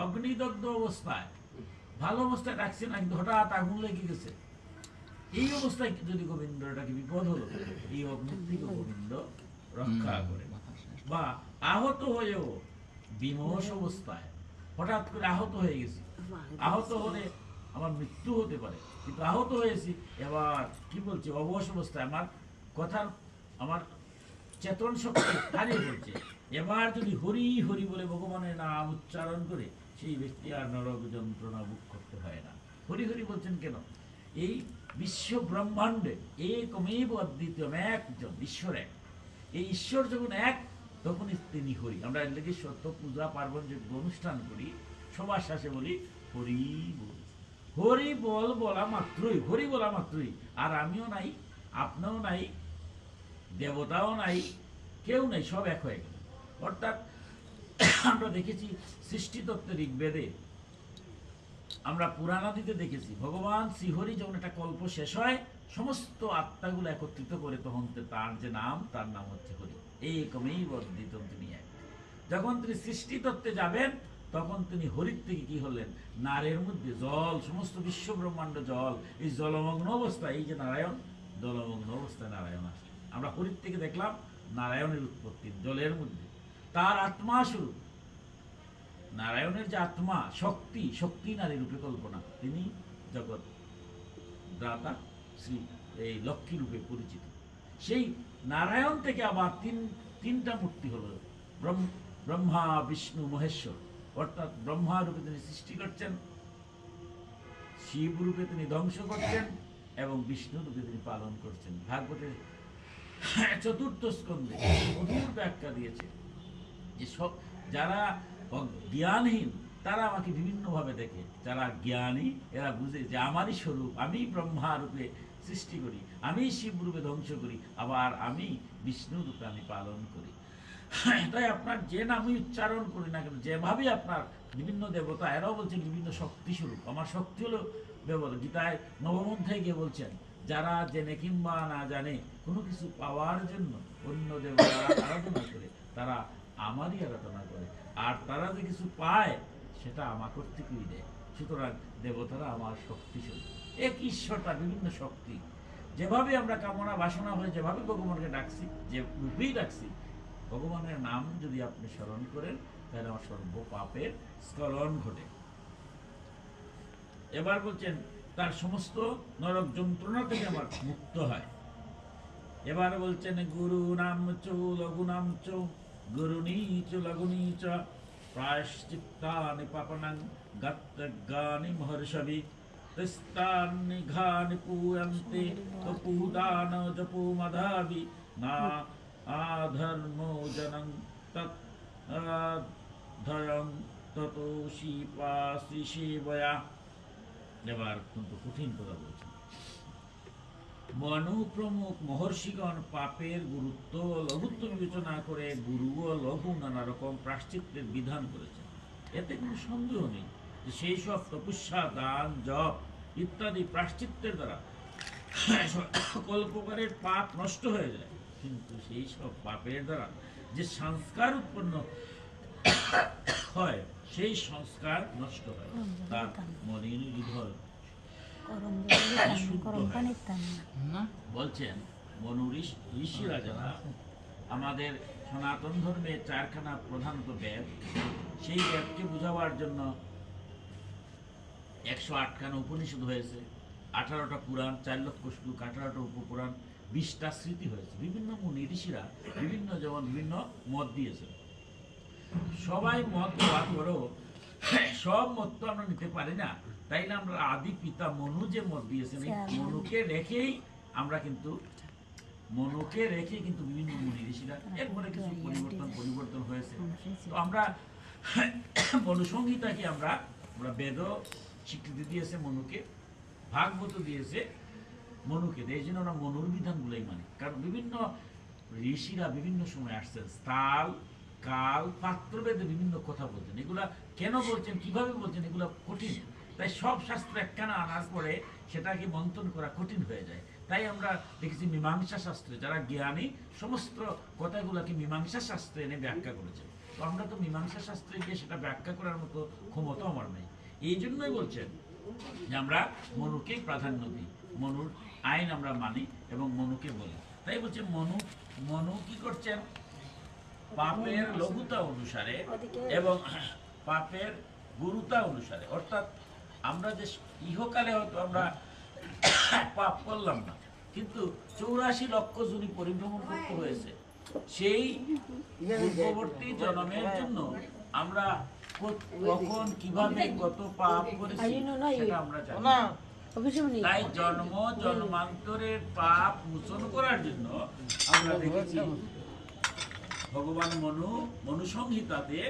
অগ্নিদগ্ধ অবস্থায়, ভালো অবস্থায় ডাকছে না, কিন্তু হঠাৎ আগুন লেগে গেছে, এই অবস্থায় যদি গোবিন্দ ডাকে বিপদ হলো, এই অগ্নি থেকে গোবিন্দ রক্ষা করে। বা আহত হয়েও বিমোষ অবস্থায়, হঠাৎ করে আহত হয়ে গেছি, আহত হলে আমার মৃত্যু হতে পারে, কিন্তু আহত হয়েছি, এবার কি বলছে অবশ অবস্থায় আমার কথার আমার চেতন শক্তি হারিয়ে ফেলছে, এবার যদি হরি হরি বলে ভগবানের নাম উচ্চারণ করে, সেই ব্যক্তি আর নরক যন্ত্রণা ভোগ করতে হয় না। হরি হরি বলছেন কেন? এই বিশ্ব ব্রহ্মাণ্ডে একমেব অদ্বিতীয় একজন ঈশ্বর এক, এই ঈশ্বর যখন এক তখন তিনি হরি। আমরা এর লেগে সত্য পূজা পার্বণ যোগ্য অনুষ্ঠান করি, সবার শেষে বলি হরি বল। হরি বল বলা মাত্রই, হরি বলা মাত্রই, আর আমিও নাই, আপনিও নাই, দেবতাও নাই, কেউ নাই, সব এক হয়ে গেল। অর্থাৎ আমরা দেখেছি সৃষ্টিতত্ত্বের ঋগ্বেদে, আমরা পুরাণাদিতে দেখেছি ভগবান শ্রীহরি যখন একটা কল্প শেষ হয়, সমস্ত আত্মাগুলো একত্রিত করে, তখন তার যে নাম, তার নাম হচ্ছে হরি, একমেই বর্ধিত, তিনি এক। যখন তিনি সৃষ্টিতত্ত্বে যাবেন তখন তিনি হরির থেকে কি হলেন, নারের মধ্যে জল, সমস্ত বিশ্ব ব্রহ্মাণ্ড জল, এই জলমগ্ন অবস্থায়, এই যে নারায়ণ, জলমগ্ন অবস্থায় নারায়ণ আসলেন। আমরা হরির থেকে দেখলাম নারায়ণের উৎপত্তি জলের মধ্যে, তার আত্মা স্বরূপ নারায়ণের যে আত্মা, শক্তি, শক্তি নারী রূপে কল্পনা, তিনি জগৎ দাতা শ্রী এই লক্ষ্মী রূপে পরিচিত। সেই নারায়ণ থেকে আবার তিনটা মূর্তি হলো, ব্রহ্মা বিষ্ণু মহেশ্বর। অর্থাৎ ব্রহ্মা রূপে তিনি সৃষ্টি করছেন, শিব রূপে তিনি ধ্বংস করছেন, এবং বিষ্ণু রূপে তিনি পালন করছেন। ভাগবতের চতুর্থ স্কন্ধে মধুর ব্যাখ্যা দিয়েছে যে সব যারা জ্ঞানহীন তারা আমাকে বিভিন্নভাবে দেখে, যারা জ্ঞানী এরা বুঝে যে আমারই স্বরূপ, আমি ব্রহ্মা রূপে সৃষ্টি করি, আমি শিব রূপে ধ্বংস করি, আবার আমি বিষ্ণু রূপে আমি পালন করি। তাই আপনার যে নামই উচ্চারণ করি না কেন, যেভাবে আপনার বিভিন্ন দেবতা, এরাও বলছেন বিভিন্ন শক্তি স্বরূপ, আমার শক্তি হলো ব্যবহার। গীতায় নবম অধ্যায়ে গিয়ে বলছেন, যারা জেনে কিংবা না জানে কোনো কিছু পাওয়ার জন্য অন্য দেবতা আরাধনা করে, তারা আমারই আরাধনা করে, আর তারা যে কিছু পায় সেটা আমার কর্তৃকই দেয়। সুতরাং দেবতারা আমার শক্তি স্বরূপ, এক ঈশ্বর তার বিভিন্ন শক্তি। যেভাবে আমরা কামনা বাসনা হয়ে যেভাবে ভগবানকে ডাকছি, যে রূপেই ডাকছি, ভগবানের নাম যদি আপনি স্মরণ করেন তাহলে আমার সর্ব পাপের স্খলন ঘটে। এবার বলছেন তার সমস্ত নরক যন্ত্রণা থেকে আমার মুক্ত হয়। এবার বলছেন গুরু নাম চ লঘু নাম চ গুরুনি চ লঘুনি চ প্রায়শ্চিত্তানি পাপনাং গাত্রগানি মহর্ষভি তিস্তানি ঘানি পুয়ন্তে তপুদান জপো মধাবি না আধর্মো জনং তৎ ধরং ততো শিপাশি সেবয়া। এবার কিন্তু কঠিন কথা বলছেন, মনু প্রমুখ মহর্ষিগণ পাপের গুরুত্ব ও লঘুত্ব বিবেচনা করে গুরু ও লঘু নানা রকম প্রায়শ্চিত্তের বিধান করেছেন। এতে কোনো সন্দেহ নেই যে সেই সব তপস্যা, দান, জপ ইত্যাদি প্রায়শ্চিত্তের দ্বারা সকল প্রকারের পাপ নষ্ট হয়ে যায়, কিন্তু সেই সব পাপের দ্বারা যে সংস্কার উৎপন্ন হয় সেই সংস্কার নষ্ট হয়, তার মলিন হৃদয় শুদ্ধ হয়। বলছেন মনু ঋষিরা যারা আমাদের সনাতন ধর্মে চারখানা প্রধানত বেদ, সেই বেদকে বোঝাবার জন্য 108খানা উপনিষদ হয়েছে, 18টা পুরাণ, 4 লক্ষ শ্লোক, 18টা উপপুরাণ, 20টা স্মৃতি হয়েছে। বিভিন্ন মুনি ঋষিরা বিভিন্ন যেমন বিভিন্ন মত দিয়েছে। সবাই মত দেওয়ার পরেও সব মত তো আমরা নিতে পারি না, তাই না আমরা আদি পিতা মনু যে মত দিয়েছেন এই মনুকে রেখেই আমরা কিন্তু বিভিন্ন মুনি ঋষিরা এরপরে কিছু পরিবর্তন হয়েছে। তো আমরা মনুসংহিতাকে আমরা বেদ স্বীকৃতি দিয়েছে মনুকে, ভাগবত দিয়েছে মনুকে, এই জন্য আমরা মনুর বিধানগুলোই মানি। কারণ বিভিন্ন ঋষিরা বিভিন্ন সময় আসছেন, স্থাল কাল পাত্রভেদে বিভিন্ন কথা বলছেন। এগুলা কেন বলছেন, কিভাবে বলছেন, এগুলো কঠিন। তাই সব শাস্ত্র একখানা আনার পরে সেটাকে মন্থন করা কঠিন হয়ে যায়। তাই আমরা দেখেছি মীমাংসা শাস্ত্রে যারা জ্ঞানী সমস্ত কথাগুলোকে মীমাংসা শাস্ত্রে এনে ব্যাখ্যা করেছে। তো আমরা তো মীমাংসা শাস্ত্রে গিয়ে সেটা ব্যাখ্যা করার মতো ক্ষমতা আমার নেই। এই জন্যই বলছেন যে আমরা মনুকেই প্রাধান্য দিই, মনুর আইন আমরা মানি এবং মনুকে বলি। তাই বলছে মনু কি করছেন, পাপের লঘুতা অনুসারে এবং পাপের গুরুতা অনুসারে, অর্থাৎ আমরা যে ইহকালে হয়তো আমরা পাপ করলাম না, কিন্তু 84 লক্ষ যোনি পরিভ্রমণ করতে হয়েছে, সেই পূর্ববর্তী জন্মের জন্য আমরা কখন কিভাবে কত পাপ করেছি সেটা আমরা জানি। তাই জন্মান্তরের পাপ মোচন করার জন্য আমরা দেখেছি ভগবান মনুসংহিতাতে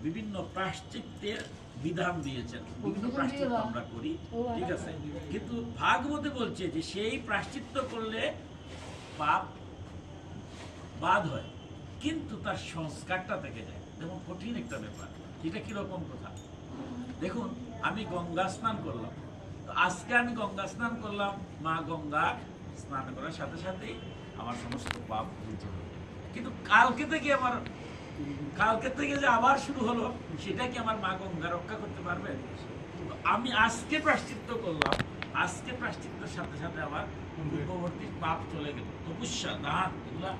বিভিন্ন প্রায়শ্চিত্তের বিধান দিয়েছেন। বিভিন্ন প্রায়শ্চিত্ত আমরা করি, ঠিক আছে, কিন্তু ভাগবতে বলছে যে সেই প্রায়শ্চিত্ত করলে পাপ বাদ হয়, কিন্তু তার সংস্কারটা থেকে যায়। যেমন কঠিন একটা ব্যাপার, এটা কিরকম কথা দেখুন। আমি গঙ্গা স্নান করলাম, তো আজকে আমি গঙ্গা স্নান করলাম, মা গঙ্গা স্নান করার সাথে সাথেই আমার সমস্ত পাপ মুছে গেল। কিন্তু কালকে থেকে যে আবার শুরু হলো, সেটা কি আমার মা গঙ্গা রক্ষা করতে পারবে? আমি আজকে প্রায়শ্চিত্ত করলাম, আজকে প্রায়শ্চিত্তের সাথে সাথে আমার পূর্ববর্তী পাপ চলে গেল। তপস্যা, দান, এগুলা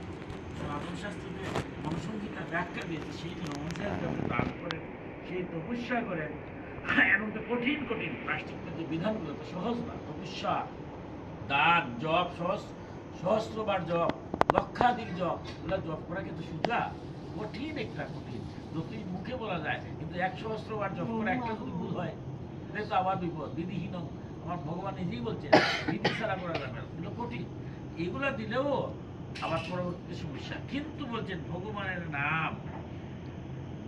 সনাতন শাস্ত্রে মনুসংহিতা ব্যাখ্যা দিয়েছে। সেই নিয়ম অনুসারে আপনি দান করেন, সেই তপস্যা করেন, এমন তো কঠিন প্রায়শ্চিত্তের যে বিধানগুলো তো সহজ না। তপস্যা, দান, জপ, সহস্রবার জপ, লক্ষাধিক জপ, এগুলা জপ করা কিন্তু সোজা, কঠিন যতই মুখে বলা যায়, কিন্তু 100 জপ করে একটা যদি ভুল হয় তাহলে তো আবার বিপদ। বিধিহীন, আমার ভগবান নিজেই বলছেন বিধি ছাড়া করা যাবে না, এগুলো কঠিন। এগুলা দিলেও আবার পরবর্তী সমস্যা। কিন্তু বলছেন ভগবানের নাম,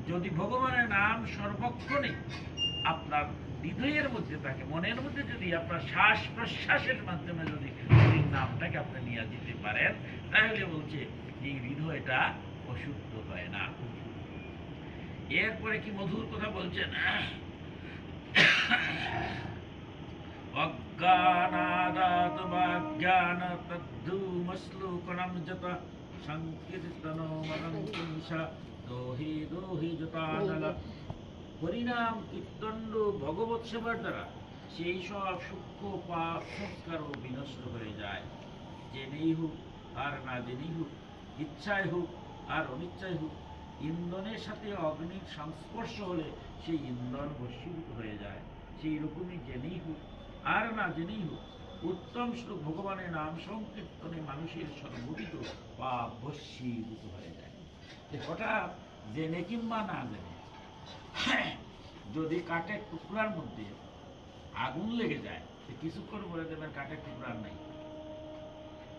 যদি ভগবানের নাম সর্বক্ষণে আপনার হৃদয়ের মধ্যে থাকে, মনের মধ্যে যদি আপনার শ্বাস প্রশ্বাসের মাধ্যমে যদি হরির নামটাকে আপনি নিয়ে যেতে পারেন, তাহলে বলছে এই হৃদয়টা অশুদ্ধ হয় না। এরপরে কি মধুর কথা বলছেন, অজ্ঞানাদাত বাজ্ঞান তদ্ধূমশ্লোকনম যত সংকীর্তনো মদঙ্কিংসা দোহি দোহি যতানল। হরিনাম কীর্তন ভগবৎ সেবার দ্বারা সেই সব সূক্ষ্ম পাপ সংস্কারও বিনষ্ট হয়ে যায়। জেনেই হোক আর না জেনেই হোক, ইচ্ছায় হোক আর অনিচ্ছায় হোক, ইন্ধনের সাথে অগ্নির সংস্পর্শ হলে সেই ইন্ধন ভস্মীভূত হয়ে যায়। সেই রকমই জেনেই হোক আর না জেনেই হোক, উত্তম শ্লোক ভগবানের নাম সংকীর্তনে মানুষের সর্ববিত পাপ ভস্মীভূত হয়ে যায়। হঠাৎ জেনে কিংবা না জেনে যদি কাঠের টুকরার মধ্যে আগুন লেগে যায়, কিছুক্ষণ বলে দেবেন কাঠের টুকরা নাই।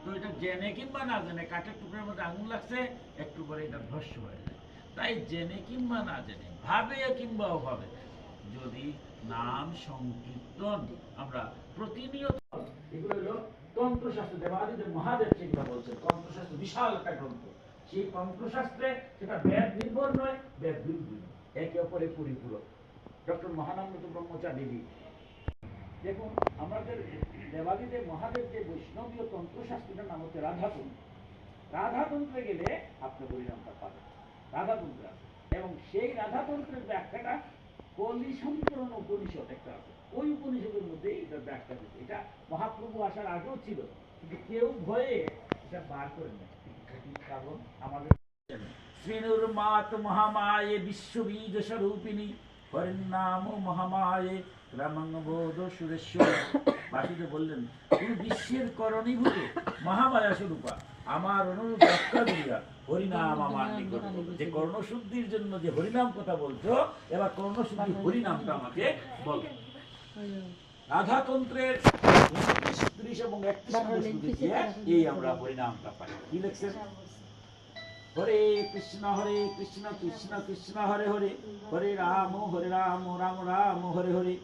তো এটা জেনে কিংবা না জেনে কাঠের টুকরার মধ্যে আগুন লাগছে, একটু পরে এটা ভস্ম হয়ে যায়। তাই জেনে কিংবা না জেনে, ভাবে কিংবা অভাবে, যদি নাম সংকীর্তন আমরা প্রতিনিয়ত, এগুলো হলো তন্ত্রশাস্ত্র দেবাদিদেব মহাদেব সেগুলো বলছেন। তন্ত্রশাস্ত্র বিশাল একটা গ্রন্থ, সেই তন্ত্রশাস্ত্রে সেটা বেদ নির্ভর নয়, বেদ বিরোধী, একে অপরে পরিপূরক। ডক্টর মহানন্দ ব্রহ্মচারী, দেখুন আমাদের দেবাদিদেব মহাদেব যে বৈষ্ণবীয় তন্ত্রশাস্ত্রটার নাম হচ্ছে রাধাতন্ত্র। রাধাতন্ত্রে গেলে আপনি পরিণামটা পাবেন, রাধাতন্ত্র আছে, এবং সেই রাধাতন্ত্রের ব্যাখ্যাটা কলি সম্পূর্ণ উপনিষদ একটা আছে, ওই উপনিষদের মধ্যে এটার ব্যাখ্যা দিচ্ছে। এটা মহাপ্রভু আসার আগেও ছিল, কিন্তু কেউ ভয়ে এটা বার করে নেয়, কারণ আমাদের শ্রীনুর মাত মহামায়ে বিশ্ববীজ স্বরূপিণী হরিনাম মহামায়ে রামঙ্গবোধ সুরেশ্বর। বাসুদেব বললেন, তুমি বিশ্বের করণীভূত মহামায়া স্বরূপা, আমার অনুরূপ ব্যাখ্যা করিয়া হরিনাম আমার নিকট বলো। যে কর্ণশুদ্ধির জন্য যে হরিনাম কথা বলছো, এবার কর্ণশুদ্ধি হরিনামটা আমাকে বলো। রাধাতন্ত্রের 29, 30 এবং 31 নম্বর শ্লোকে দিয়ে এই আমরা হরিনামটা পাই। কি লিখছেন? হরে কৃষ্ণ কৃষ্ণ কৃষ্ণ হরে হরে, হরে রাম রাম রাম হরে হরে।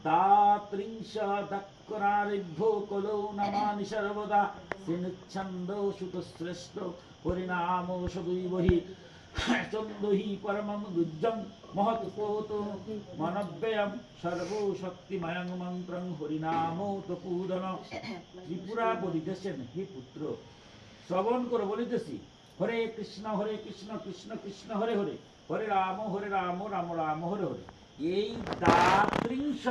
দাত্রিংশ দক্ষরারিভ্য কলো নমানি সর্বদা, শ্রীনুচ্ছন্দ সুত শ্রেষ্ঠ হরিনাম সদৈবহি চন্দহি পরমং গুজ্জং মহৎপোত মনব্যয়ম সর্বশক্তিময়ং মন্ত্রং হরিনাম তপূদন। ত্রিপুরা বলিতেছেন, হে পুত্র শ্রবণ করে বলিতেছি, হরে কৃষ্ণ কৃষ্ণ কৃষ্ণ হরে হরে, হরে রাম রাম রাম হরে হরে। এই দাত্রিংশ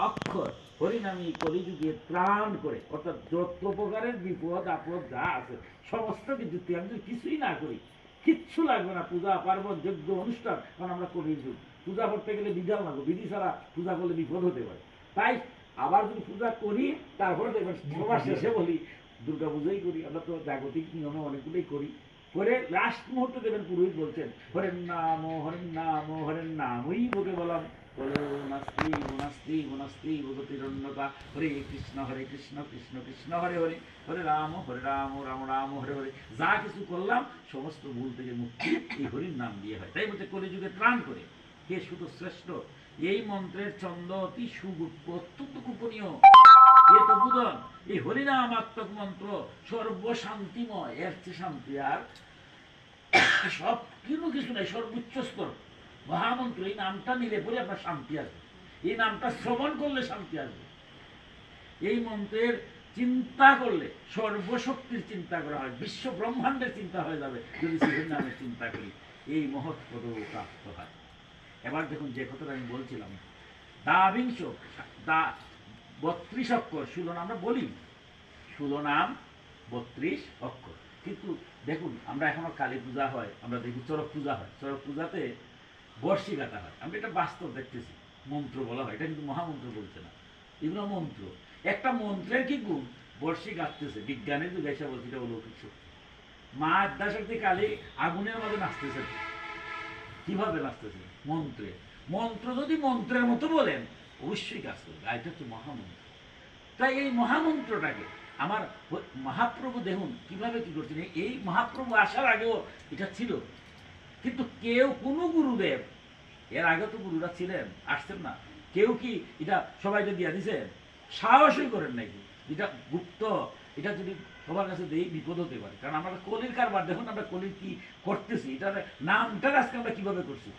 অক্ষর হরিনামী কলিযুগে ত্রাণ করে, অর্থাৎ যত প্রকারের বিপদ আপদ যা আছে সমস্ত কিছু, আমি যদি কিছুই না করি, কিচ্ছু লাগবে না, পূজা পার্বণ যজ্ঞ অনুষ্ঠান, কারণ আমরা কলিযুগ, পূজা করতে গেলে বিধান লাগবে, বিধি ছাড়া পূজা করলে বিপদ হতে পারে। তাই আবার যদি পূজা করি, তারপরে দেখবেন সবার শেষে বলি দুর্গা পূজাই করি, আমরা তো জাগতিক নিয়মে অনেকগুলোই করি, করে লাস্ট মুহূর্তে দেবেন পুরোহিত বলছেন হরেন নামই বলে বললাম, বলো নাস্তি মনাস্তি মনাস্তি ভগতিরণ্যতা। হরে কৃষ্ণ কৃষ্ণ কৃষ্ণ হরে হরে, হরে রাম রাম রাম হরে হরে। যা কিছু করলাম সমস্ত ভুল থেকে মুক্তি এই হরির নাম দিয়ে হয়। তাই বলতে কলিযুগে ত্রাণ করে, কে শুধু শ্রেষ্ঠ। এই মন্ত্রের ছন্দ অতি সুগুপ্ত, অত্যন্ত গোপনীয়, এ তো বুধন। এই হরিনামাত্মক মন্ত্র সর্বশান্তিময়, এর চেয়ে শান্তি আর সব কিছু নাই, সর্বোচ্চ স্তর মহামন্ত্র। এই নামটা নিলে পরে আপনার শান্তি আসবে, এই নামটা শ্রবণ করলে শান্তি আসবে। এই মন্ত্রের চিন্তা করলে সর্বশক্তির চিন্তা করা হয়, বিশ্ব ব্রহ্মাণ্ডের চিন্তা হয়ে যাবে যদি শিবের নামের চিন্তা করি, এই মহৎ পদ প্রাপ্ত হয়। এবার দেখুন যে কথাটা আমি বলছিলাম, দাবিংশ 32 অক্ষর শিলনাম আমরা বলি, শিলনাম 32 অক্ষর। কিন্তু দেখুন আমরা এখনো কালী পূজা হয়, আমরা দেখি চড়ক পূজা হয়, চড়ক পূজাতে বর্ষি গাঁথা হয়, আমরা এটা বাস্তব দেখতেছি, মন্ত্র বলা হয়, এটা কিন্তু মহামন্ত্র বলছে না, এগুলো মন্ত্র। একটা মন্ত্রের কি গুণ, বর্ষি গাঁথতেছে, বিজ্ঞানের যুগে এসে বলছে এটা অলৌকিক শক্তি। মা আদ্যাশক্তি কালী আগুনের মধ্যে নাচতেছে, কিভাবে নাচতেছে? মন্ত্রে। মন্ত্র যদি মন্ত্রের মতো বলেন অবশ্যই কাজ করবে, এটা হচ্ছে মহামন্ত্র। তাই এই মহামন্ত্রটাকে আমার মহাপ্রভু দেখুন কিভাবে কি করছেন। এই মহাপ্রভু আসার আগেও এটা ছিল, কিন্তু কেউ কোনো গুরুদেব, এর আগে তো গুরুরা ছিলেন, আসছেন না, কেউ কি এটা সবাইকে দিয়ে দিছেন? সাহসই করেন নাকি, এটা গুপ্ত, এটা যদি সবার কাছে দেই বিপদ হতে পারে। কারণ আমরা কলির কারবার, দেখুন আমরা কলির কি করতেছি, এটার নামটা আজকে আমরা কিভাবে করছি,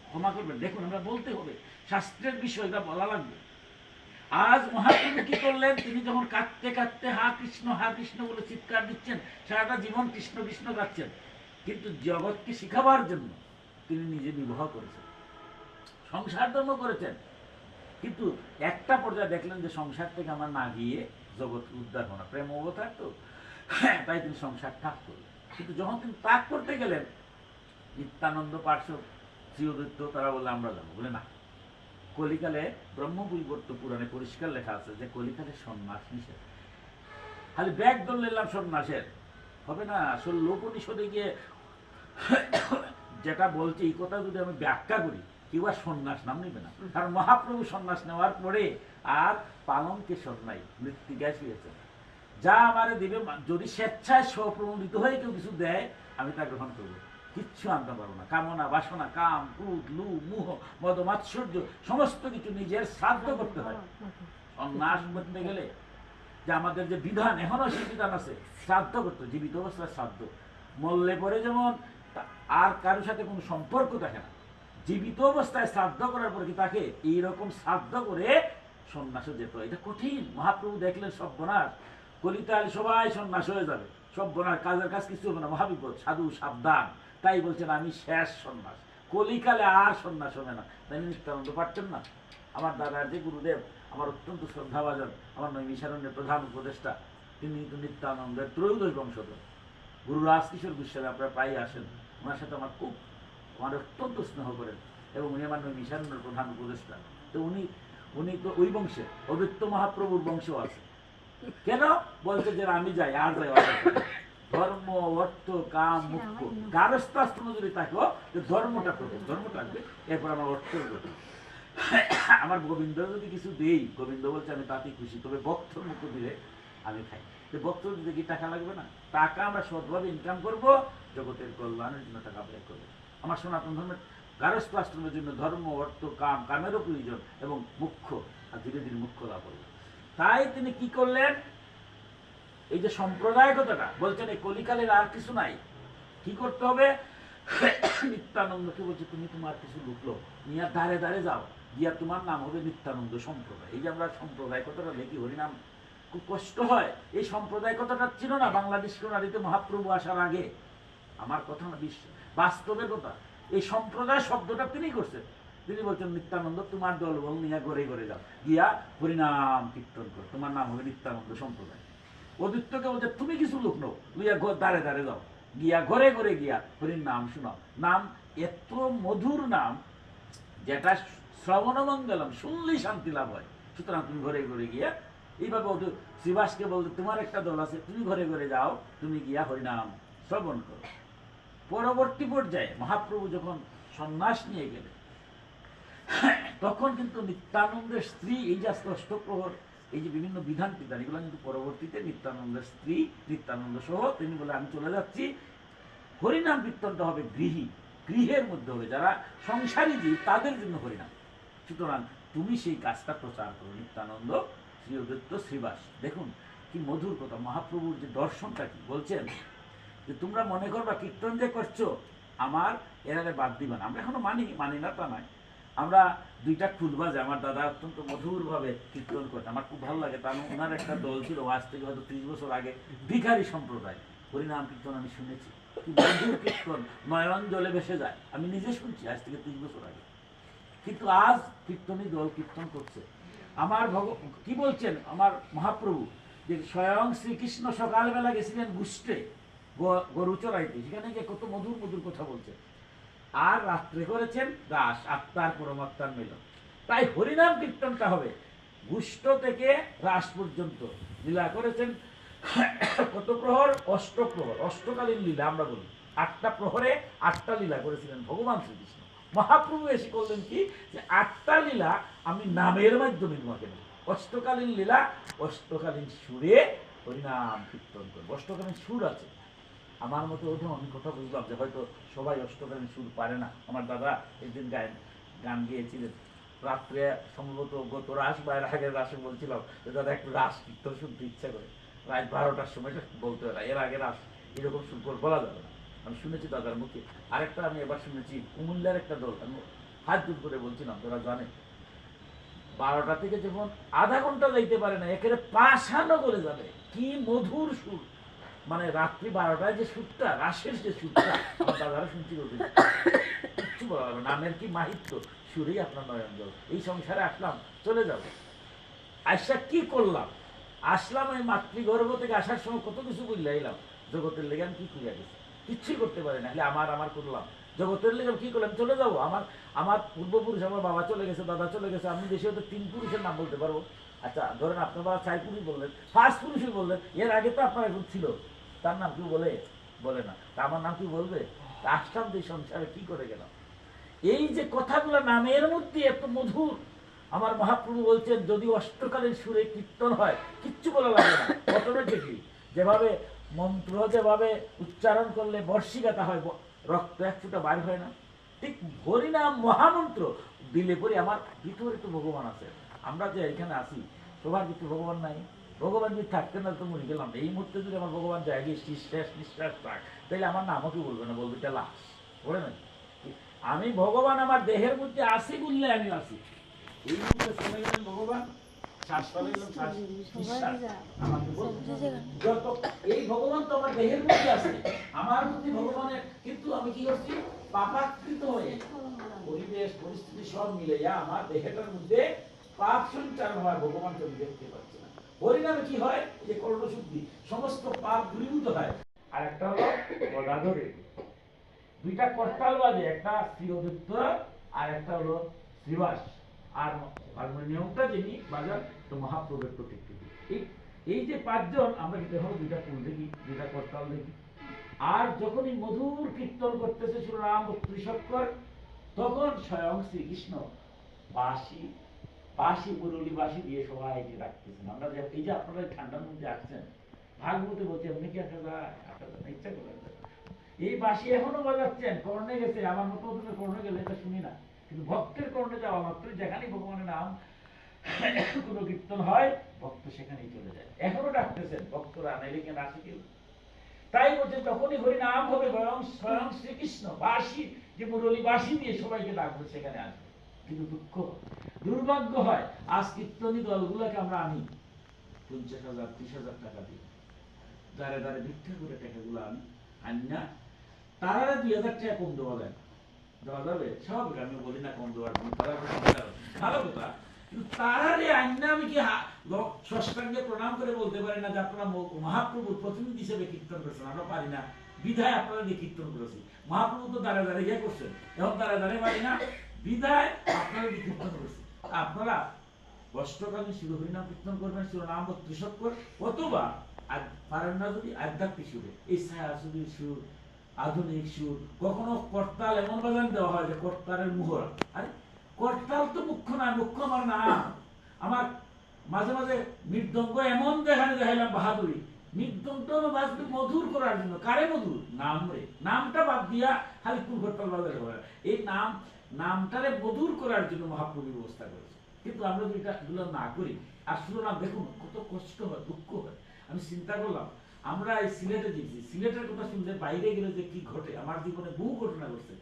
ক্ষমা করবেন। দেখুন আমরা বলতে হবে, শাস্ত্রের বিষয়টা বলা লাগবে। আজ মহাপ্রভু কি করলেন, তিনি যখন কাঁদতে কাঁদতে হা কৃষ্ণ বলে চিৎকার দিচ্ছেন, সারাটা জীবন কৃষ্ণ কৃষ্ণ গাচ্ছেন, কিন্তু জগৎকে শিখাবার জন্য তিনি নিজে বিবাহ করেছেন, সংসার ধর্ম করেছেন। কিন্তু একটা পর্যায়ে দেখলেন যে সংসার থেকে আমরা না গিয়ে জগৎ উদ্ধার হওয়া, প্রেম অবতার তো, তাই তিনি সংসার ত্যাগ করলেন। কিন্তু যখন তিনি ত্যাগ করতে গেলেন, নিত্যানন্দ পার্শ্বদ শ্রীদৈত্য তারা বললে আমরা যাবো, বলে না, কলিকালে ব্রহ্মবৈবর্ত পুরাণে পরিষ্কার লেখা আছে যে কলিকালে সন্ন্যাস নিষেধ। খালি ব্যাগ দল নিলাম সন্ন্যাসের হবে না, আসলে লোকনিষদে গিয়ে যেটা বলছে এই কথা যদি আমি ব্যাখ্যা করি, কেউ আর সন্ন্যাস নাম নেবে না। কারণ মহাপ্রভু সন্ন্যাস নেওয়ার পরে আর পালনকে সন্ন্যায় মৃত্তিকায় শুয়েছে, যা আমারে দিবে, যদি স্বেচ্ছায় স্বপ্রণোদিত হয়ে কেউ কিছু দেয় আমি তা গ্রহণ করবো, কিচ্ছু আনতে পারবো না। কামনা বাসনা কাম ক্রোধ লোভ মোহ মদ মাৎসর্য সমস্ত কিছু নিজের শ্রাদ্ধ করতে হয় সন্ন্যাস করতে গেলে। যে আমাদের যে বিধান এখনো সেই বিধান আছে, শ্রাদ্ধ করতো জীবিত অবস্থায় শ্রাদ্ধ, মরলে পরে যেমন আর কারোর সাথে কোনো সম্পর্ক থাকে না, জীবিত অবস্থায় শ্রাদ্ধ করার পরে কি তাকে এইরকম শ্রাদ্ধ করে সন্ন্যাসে যেত। এটা কঠিন। মহাপ্রভু দেখলেন সর্বনাশ, কলিতাল সবাই সন্ন্যাস হয়ে যাবে, সর্বনাশ, কাজের কাজ কিছু হবে না, মহাবিপদ, সাধু সাবধান। তাই বলছেন আমি শেষ সন্ন্যাস, কলিকালে আর সন্ন্যাস হবে না। তাই নিত্যানন্দ পারছেন না। আমার দাদার যে গুরুদেব, আমার অত্যন্ত শ্রদ্ধাভাজন, আমার নৈমিষারণ্যের প্রধান উপদেষ্টা, তিনি কিন্তু নিত্যানন্দের ত্রয়োদশ বংশধর, গুরু রাজকিশোর গোস্বামী, আপনারা প্রায় আসেন, ওনার সাথে আমার অত্যন্ত স্নেহ করেন, এবং উনি আমার নৈমিষারণ্যের প্রধান উপদেষ্টা। তো উনি তো ওই বংশে, অদ্বৈত মহাপ্রভুর বংশ আছে। কেন বলছে যে আমি যাই আর যাই, ধর্ম অর্থ কাম মুখ্য, গারস্থাশ্রম যদি থাকো ধর্মটা প্রথম, ধর্ম থাকবে, এরপর আমার অর্থ করবে। আমার গোবিন্দ যদি কিছু দেই, গোবিন্দ বলছে আমি তাতেই খুশি, তবে ভক্তর মুখ দিলে আমি খাই। ভক্ত দিতে কি টাকা লাগবে না? টাকা আমরা সৎভাবে ইনকাম করব, জগতের কল্যাণের জন্য টাকা ব্যয় করবো। আমার সনাতন ধর্মের গারস্থ আশ্রমের জন্য ধর্ম অর্থ কাম, কামেরও প্রয়োজন, এবং মুখ্য, আর ধীরে ধীরে মুখ্য লাভ করবে। তাই তিনি কি করলেন, এই যে সম্প্রদায়গতটা বলছেন, এই কলিকালের আর কিছু নাই, কি করতে হবে? নিত্যানন্দকে বলছে তুমি তোমার কিছু লুকলো নিয়ে দাঁড়ে দাঁড়ে যাও, গিয়া তোমার নাম হবে নিত্যানন্দ সম্প্রদায়। এই যে আমরা সম্প্রদায় কথাটা লিখি হরিনাম, খুব কষ্ট হয়। এই সম্প্রদায় কথাটা ছিল না বাংলাদেশ নারীতে মহাপ্রভু আসার আগে। আমার কথা না, বাস্তবের কথা। এই সম্প্রদায় শব্দটা তিনি করছেন। তিনি বলছেন নিত্যানন্দ তোমার দলবল নিয়ে ঘরে ঘরে যাও, গিয়া হরিনাম কীর্তন করো, তোমার নাম হবে নিত্যানন্দ সম্প্রদায়। অদ্বৈতকে বলছে তুমি কিছু লোক নো, লইয়া দাঁড়ে দাঁড়ে যাও, গিয়া ঘরে ঘরে গিয়া হরির নাম শোনাও। নাম এত মধুর নাম, যেটা শ্রবণমঙ্গলম, শুনলেই শান্তি লাভ হয়। সুতরাং তুমি ঘরে ঘরে গিয়া এইভাবে শ্রীবাসকে বলতে তোমার একটা দল আছে, তুমি ঘরে ঘরে যাও, তুমি গিয়া হরিনাম শ্রবণ করো। পরবর্তী পর্যায়ে মহাপ্রভু যখন সন্ন্যাস নিয়ে গেলেন, তখন কিন্তু নিত্যানন্দের স্ত্রী, এই যে অষ্টপ্রহর, এই যে বিভিন্ন বিধান টিধান, এগুলো কিন্তু পরবর্তীতে নিত্যানন্দের স্ত্রী, নিত্যানন্দ সহ তিনি বলে আমি চলে যাচ্ছি, হরিনাম কীর্তনটা হবে গৃহী, গৃহের মধ্যে হবে, যারা সংসারী জীব তাদের জন্য হরিনাম। সুতরাং তুমি সেই কাজটা প্রচার করো। নিত্যানন্দ, শ্রী অদ্বৈত, শ্রীবাস, দেখুন কি মধুর কথা। মহাপ্রভুর যে দর্শনটা কি বলছেন, যে তোমরা মনে করবা কীর্তন যে করছো আমার এর আগে বাদ দিবা না। আমরা এখনো মানি না তা নয়, আমরা দুইটা খুল বাজে। আমার দাদা অত্যন্ত মধুরভাবে কীর্তন করতেন, আমার খুব ভালো লাগে। তার ওনার একটা দল ছিল, আজ থেকে হয়তো 30 বছর আগে, ভিখারি সম্প্রদায়, হরিনাম কীর্তন আমি শুনেছি, কি মধুর কীর্তন, নয়ন জলে ভেসে যায়। আমি নিজে শুনছি আজ থেকে 30 বছর আগে। কিন্তু আজ কীর্তনী দল কীর্তন করছে। আমার কি বলছেন আমার মহাপ্রভু, যে স্বয়ং শ্রীকৃষ্ণ সকালবেলা গেছিলেন গুষ্টে গরু চড়াইতে, সেখানে গিয়ে কত মধুর মধুর কথা বলছে। আর রাত্রে করেছেন রাস, আত্মার পরমাত্মার মিলন। তাই হরিনাম কীর্তনটা হবে গুষ্ট থেকে রাস পর্যন্ত। লীলা করেছেন কত প্রহর? অষ্টপ্রহর, অষ্টকালীন লীলা আমরা বলি। 8টা প্রহরে 8টা লীলা করেছিলেন ভগবান শ্রীকৃষ্ণ। মহাপ্রভু এসে করলেন কি, যে 8টা লীলা আমি নামের মাধ্যমে তোমাকে বলি। অষ্টকালীন লীলা, অষ্টকালীন সুরে হরিনাম কীর্তন করবো। অষ্টকালীন সুর আছে, আমার মতো ওঠে আমি কথা বুঝলাম যে হয়তো সবাই অষ্টকালীন সুর পারে না। আমার দাদা একদিন গান গিয়েছিলেন রাত্রে, সম্ভবত গত রাস বা এর আগের রাসে বলছিলাম যে দাদা একটু রাস কীর্তন শুনতে ইচ্ছা করে, রাত 12টার সময় বলতে হয় না, এর আগে রাস এরকম সুর করে বলা যাবে না। আমি শুনেছি দাদার মুখে। আরেকটা আমি এবার শুনেছি কুমিল্লার একটা দল, আমি হাত জোর করে বলছিলাম, তোরা জানে 12টা থেকে যখন আধা ঘন্টা যাইতে পারে না, একেবারে পাশানো করে যাবে, কি মধুর সুর। মানে রাত্রি 12টায় যে সুরটা, রাসের যে সুরটা, আমার দাদারা শুনছি কিচ্ছু বলা যাবে। নামের কি মাহিত্য, সুরেই আপনার নয়ন জল। এই সংসারে আসলাম, চলে যাব। আসা কি করলাম? আসলাম ওই মাতৃগর্ভ থেকে, আসার সময় কত কিছু বললে এলাম, জগতের লেগে আমি কি করিয়া গেছি, কিচ্ছুই করতে পারি না। আমার করলাম, জগতের লেগে কি করলাম, চলে যাবো। আমার পূর্বপুরুষ, আমার বাবা চলে গেছে, দাদা চলে গেছে, আমি দেশে হয়তো 3 পুরুষের নাম বলতে পারবো। আচ্ছা ধরেন আপনার বাবা 4 পুরুষ বললেন, 5 পুরুষই বললেন, এর আগে তো আপনার এখন ছিল, তার নাম কি বলে না, তা আমার নাম কি বলবে? আসলাম যে সংসারে কি করে গেলাম। এই যে কথাগুলো নামের মধ্যে এত মধুর। আমার মহাপ্রভু বলছেন যদি অষ্টকালীন সুরে কীর্তন হয় কিচ্ছু বলা লাগে না। ঘটনা দেখি, যেভাবে মন্ত্র যেভাবে উচ্চারণ করলে বর্ষিকাতা হয়, রক্ত এক ফুটা বাইর হয় না, ঠিক হরিনাম মহামন্ত্র দিলে পরে আমার ভিতরে তো ভগবান আছে। আমরা যে এখানে আছি সবার কিন্তু ভগবান নাই, ভগবান যদি থাকতেন না তো মরে গেলাম না। এই মুহূর্তে যদি আমার ভগবান যায় গিয়ে শেষ নিঃশ্বাস থাক, তাহলে আমার নামও কি বলবে না, বলবে এটা লাশ, বলে না? আমি ভগবান আমার দেহের মধ্যে আসি বললে আমি আসি। এই মুহূর্তে চলে গেলেন ভগবান, শ্বাস ফেলে গেলেন, শ্বাস নিঃশ্বাস আমাকে বলবে যত এই ভগবান তো আমার দেহের মধ্যে আছে, আমার মধ্যে ভগবানের, কিন্তু আমি কি করছি পাপাকৃত হয়ে পরিবেশ পরিস্থিতি সব মিলে আমার দেহটার মধ্যে পাপ সঞ্চার হয়, ভগবানকে আমি দেখতে পাচ্ছি না। পরিণামে কি হয়, এই যে কর্ণশুদ্ধি, সমস্ত পাপ দূরীভূত হয়। আর একটা হলো গদাধরে দুইটা করতাল বাজে, একটা শ্রীঅদত্ত আর একটা হলো শ্রীবাস, আর হারমোনিয়ামটা যিনি বাজান তো মহাপ্রভুর প্রতিকৃতি। এই যে পাঁচজন আমরা কি দেখো দুইটা ফুল দেখি, দুইটা করতাল দেখি, আর যখনই মধুর কীর্তন করতেছে শ্রীরাম ত্রিশক্কর, তখন স্বয়ং শ্রীকৃষ্ণ বাঁশি মুরলী বাঁশি দিয়ে সবাইকে ডাকতেছেন। আমরা এই যে আপনারা ঠান্ডার মধ্যে আসছেন, ভাগবতে বলছে এমনি কি আসা যায়, ইচ্ছা করে এই বাঁশি এখনো বাজাচ্ছেন, কর্ণে গেছে, আমার মতো কর্ণে গেলে এটা শুনি না, কিন্তু ভক্তের কর্ণে যাওয়া মাত্র যেখানেই ভগবানের নাম কোনো কীর্তন হয়, ভক্ত সেখানেই চলে যায়, এখনো ডাকতেছেন ভক্তরা, নাইলে কেন আসে কেউ? তাই বলছে যখনই হরি নাম হবে স্বয়ং শ্রীকৃষ্ণ বাঁশি যে মুরলী বাঁশি দিয়ে সবাইকে ডাকবে, সেখানে আসবে। কিন্তু দুর্ভাগ্য হয় আজ কীর্তনী দলগুলোকে আমরা আনি 50,000 30,000 টাকা দিই, দ্বারে দ্বারে ভিক্ষা করে টাকাগুলো আনি আন্না, তারা 2,000 টাকা কম দেওয়া যায়, দেওয়া যাবে স্বাভাবিক, আমি বলি না কম দেওয়ার ভালো কথা, কিন্তু তারা রে আন্না আমি কি ষষ্ঠাঙ্গে প্রণাম করে বলতে পারি না যে আপনারা মহাপ্রভুর প্রতিনিধি হিসেবে কীর্তন করছেন, আমরা পারি না বিধায় আপনারা দিয়ে কীর্তন করেছি। মহাপ্রভু তো দ্বারে দ্বারে গিয়ে করছেন, এখন দ্বারে দ্বারে পারি না বিধায় আপনারা দিয়ে কীর্তন করেছেন। আপনারা কষ্টকালীন শিরোহরিনাম কীর্তন করবেন, শিরোনাম ত্রিশক্কর, অথবা পারেন না যদি আধ্যাত্মিক সুরে, এই ছায়াছবির সুর, আধুনিক সুর, কখনো করতাল এমন বাজান দেওয়া হয় যে করতালের মুহরা, আরে করতাল তো মুখ্য না, মুখ্য আমার নাম। আমার মাঝে মাঝে মৃদঙ্গ এমন দেখাইলাম বাহাদুরি, মৃদঙ্গ বাজবে মধুর করার জন্য, কারে মধুর? নাম রে, নামটা বাদ দিয়া খালি কুল করতাল বাজারে হয়, এই নামটারে মধুর করার জন্য মহাপ্রভু ব্যবস্থা করেছে। কিন্তু আমরা যদি এগুলো না করি, আর শুধু না দেখুন কত কষ্ট হয়, দুঃখ হয়। আমি চিন্তা করলাম, আমরা এই সিলেটে গেছি, সিলেটের কথা শুনলে বাইরে গেলে যে কি ঘটে, আমার জীবনে বহু ঘটনা ঘটছে,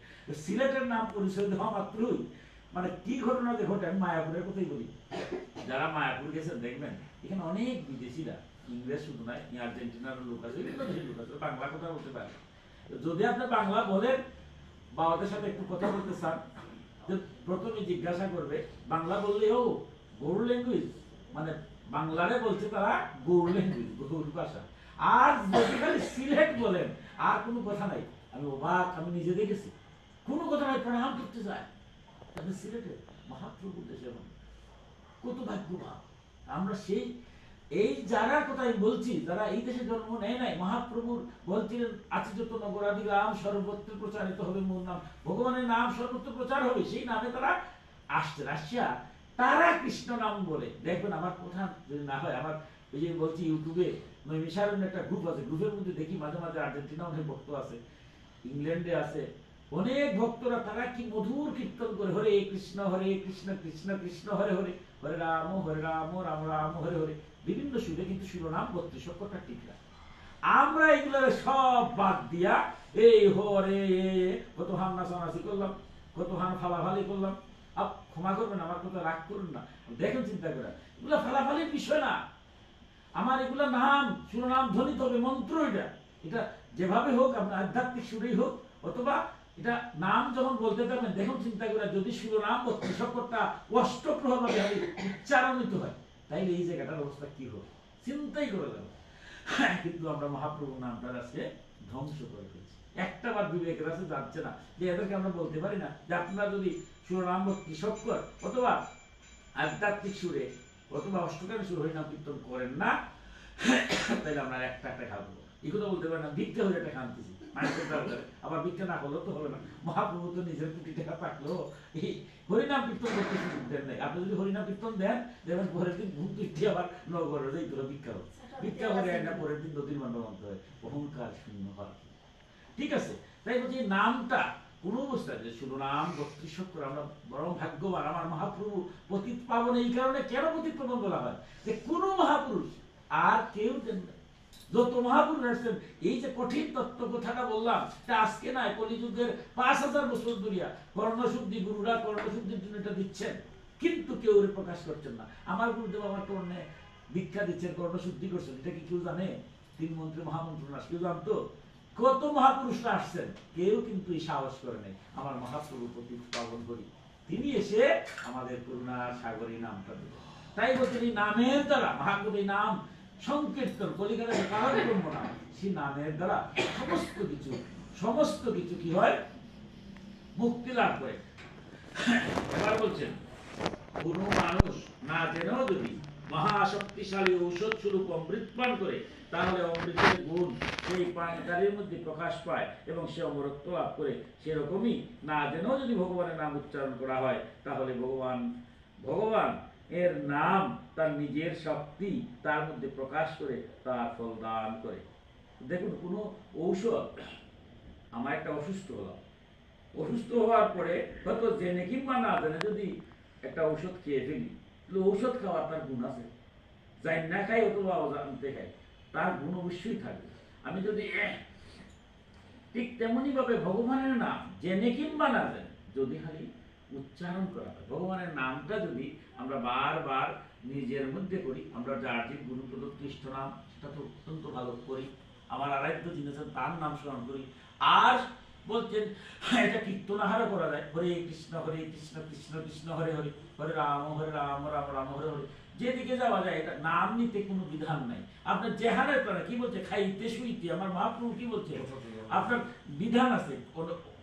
সিলেটের নাম পরিচয় দেওয়া মাত্রই মানে কি ঘটনা যে ঘটে। আমি মায়াপুরের কথাই বলি, যারা মায়াপুর গেছেন দেখবেন এখানে অনেক বিদেশিরা, ইংরেজ শুধু নয়, আর্জেন্টিনার লোক আছে, বিভিন্ন দেশের লোক আছে, বাংলা কথা বলতে পারে। যদি আপনি বাংলা বলেন বা ওদের সাথে একটু কথা বলতে চান, প্রথমে জিজ্ঞাসা করবে বাংলা বললেও গৌড় ল্যাঙ্গুয়েজ, মানে বাংলারে বলছে তারা গৌড় ল্যাঙ্গুয়েজ, গৌড় ভাষা। আর যদি খালি সিলেট বলেন আর কোনো কথা নাই, আমি অবাক, আমি নিজে দেখেছি, কোনো কথা নাই, প্রণাম করতে যায়। তবে সিলেটে মহাপ্রভু দেশে কত ভাগ্যবান আমরা। সেই এই যারা কথা আমি বলছি, যারা এই দেশে জন্ম নেয় নাই, মহাপ্রভুর বলছিলেন আছে যত নগরাদি রাম সর্বত্র প্রচারিত হবে মোর নাম, ভগবানের নাম সর্বত্র প্রচার হবে, সেই নামে তারা আসছেন। আসিয়া তারা কৃষ্ণ নাম বলে, দেখবেন আমার কথা যদি না হয়, আমার এই যে বলছি ইউটিউবে নৈমিষারণ্য একটা গ্রুপ আছে, গ্রুপের মধ্যে দেখি মাঝে মাঝে আর্জেন্টিনা অনেক ভক্ত আছে, ইংল্যান্ডে আছে অনেক ভক্তরা, তারা কি মধুর কীর্তন করে, হরে কৃষ্ণ কৃষ্ণ কৃষ্ণ হরে হরে, হরে রাম রাম রাম হরে হরে, বিভিন্ন সুরে, কিন্তু শিরোনাম 32 ঠিক না। আমরা এগুলো সব বাদ দিয়া এই হরে কত হান নাচানাচি করলাম, কত হান ফালাফালি করলাম। ক্ষমা করবেন, আমার কথা রাগ করুন না, দেখেন চিন্তা করে, এগুলো ফালাফালির বিষয় না। আমার এগুলো নাম শিরোনাম ধ্বনিত হবে, মন্ত্র, এটা যেভাবে হোক, আপনার আধ্যাত্মিক সুরেই হোক, অথবা এটা নাম যখন বলতে থাকবেন, দেখুন চিন্তা করে, যদি শিরোনাম ও ত্রিশক্করটা অষ্টপ্রহরভাবে উচ্চারণিত হয়, তাইলে এই জায়গাটার অবস্থা কি হবে চিন্তাই করে যাবে। কিন্তু আমরা মহাপ্রভুর নামটা আজকে ধ্বংস করে ফেলছি। একটা বার বিবেকের আছে যাচ্ছে না, যে এদেরকে আমরা বলতে পারি না যে আপনারা যদি শিরোনাম ও ত্রিশক্কর অথবা আধ্যাত্মিক সুরে অথবা অষ্টকারী সুর হরিনাম কীর্তন করেন না, তাইলে আমরা একটা খাবো। এই কথা বলতে পারি না, ভিক্ষা হয়ে একটা খানতেছি, আবার ভিক্ষা না করলেও তো হবে না। মহাপ্রভু তো নিজের কোটি টাকা থাকলেও এই হরিনাম কীর্তন করতে সুযোগ দেন নাই। আপনি যদি হরিনাম কীর্তন দেন, দেখবেন পরের দিন ঘুম তুলতে আবার নগরে যাই তোরা ভিক্ষা হোক, ভিক্ষা করে একটা পরের দিন নদীর মান্ড মানতে হয়, অহংকার শূন্য হওয়ার। ঠিক আছে, তাই বলছি নামটা কোন অবস্থায় যে শিরোনাম 32 আমরা বরং ভাগ্যবান। আমার মহাপ্রভু পতিত পাবন এই কারণে, কেন পতিত পাবন বলা হয়, যে কোন মহাপুরুষ আর কেউ দেন না। যত মহাপুরুষ আসছেন, এই যে কঠিন তত্ত্ব কথাটা বললাম, এটা আজকে নাই, কলিযুগের 5000 বছর ধরিয়া কর্ণশুদ্ধি গুরুরা কর্ণশুদ্ধির জন্য এটা দিচ্ছেন, কিন্তু কেউ এর প্রকাশ করছেন না। আমার গুরুদেব আমার কর্ণে ভিক্ষা দিচ্ছেন, কর্ণশুদ্ধি করছেন, এটা কি কেউ জানে? 3 মন্ত্রী মহামন্ত্র না, কেউ জানতো? কত মহাপুরুষরা আসছেন, কেউ কিন্তু এই সাহস করে নাই। আমার মহাপ্রভুর প্রতি পালন করি, তিনি এসে আমাদের করুণার সাগরী নামটা দিলেন। তাই বলছেন এই নামের দ্বারা মহাকবি নাম সংকীর্তন কলিকালের কারণ ব্রহ্ম নাম, সেই নামের দ্বারা সমস্ত কিছু কি হয়? মুক্তি লাভ করে। এবার বলছেন কোন মানুষ না জেনেও যদি মহাশক্তিশালী ঔষধ স্বরূপ অমৃত পান করে, তাহলে অমৃতের গুণ সেই পানকারীর মধ্যে প্রকাশ পায় এবং সে অমরত্ব লাভ করে। সেরকমই না জেনেও যদি ভগবানের নাম উচ্চারণ করা হয়, তাহলে ভগবান এর নাম তার নিজের শক্তি তার মধ্যে প্রকাশ করে তার ফল দান করে। দেখুন, কোনো ঔষধ, আমার একটা অসুস্থ হলাম, অসুস্থ হওয়ার পরে হয়তো জেনে কিংবা না জেনে যদি একটা ঔষধ খেয়ে ফেলি, তাহলে ঔষধ খাওয়ার তার গুণ আছে। যাই না খাই অথবা অজান্তে খাই, তার গুণ অবশ্যই থাকবে। আমি যদি ঠিক তেমনি ভাবে ভগবানের নাম জেনে কিংবা না জেনে যদি খালি উচ্চারণ করা হয়, ভগবানের নামটা যদি আমরা বারবার নিজের মধ্যে করি, আমরা যার যে গুরু প্রদত্ত ইষ্ট নাম, সেটা তো অত্যন্ত ভালো করি, আমার আরাধ্য যিনি আছেন তার নাম স্মরণ করি। আর বলছেন এটা কীর্তনাহারও করা যায়, হরে কৃষ্ণ কৃষ্ণ কৃষ্ণ হরে হরে, হরে রাম রাম রাম হরে হরে। যেদিকে যাওয়া যায়, এটা নাম নিতে কোনো বিধান নাই। আপনার জেহারের প্রাণে কি বলছে? খাইতে শুইতে, আমার মহাপ্রভু কি বলছে? আপনার বিধান আছে।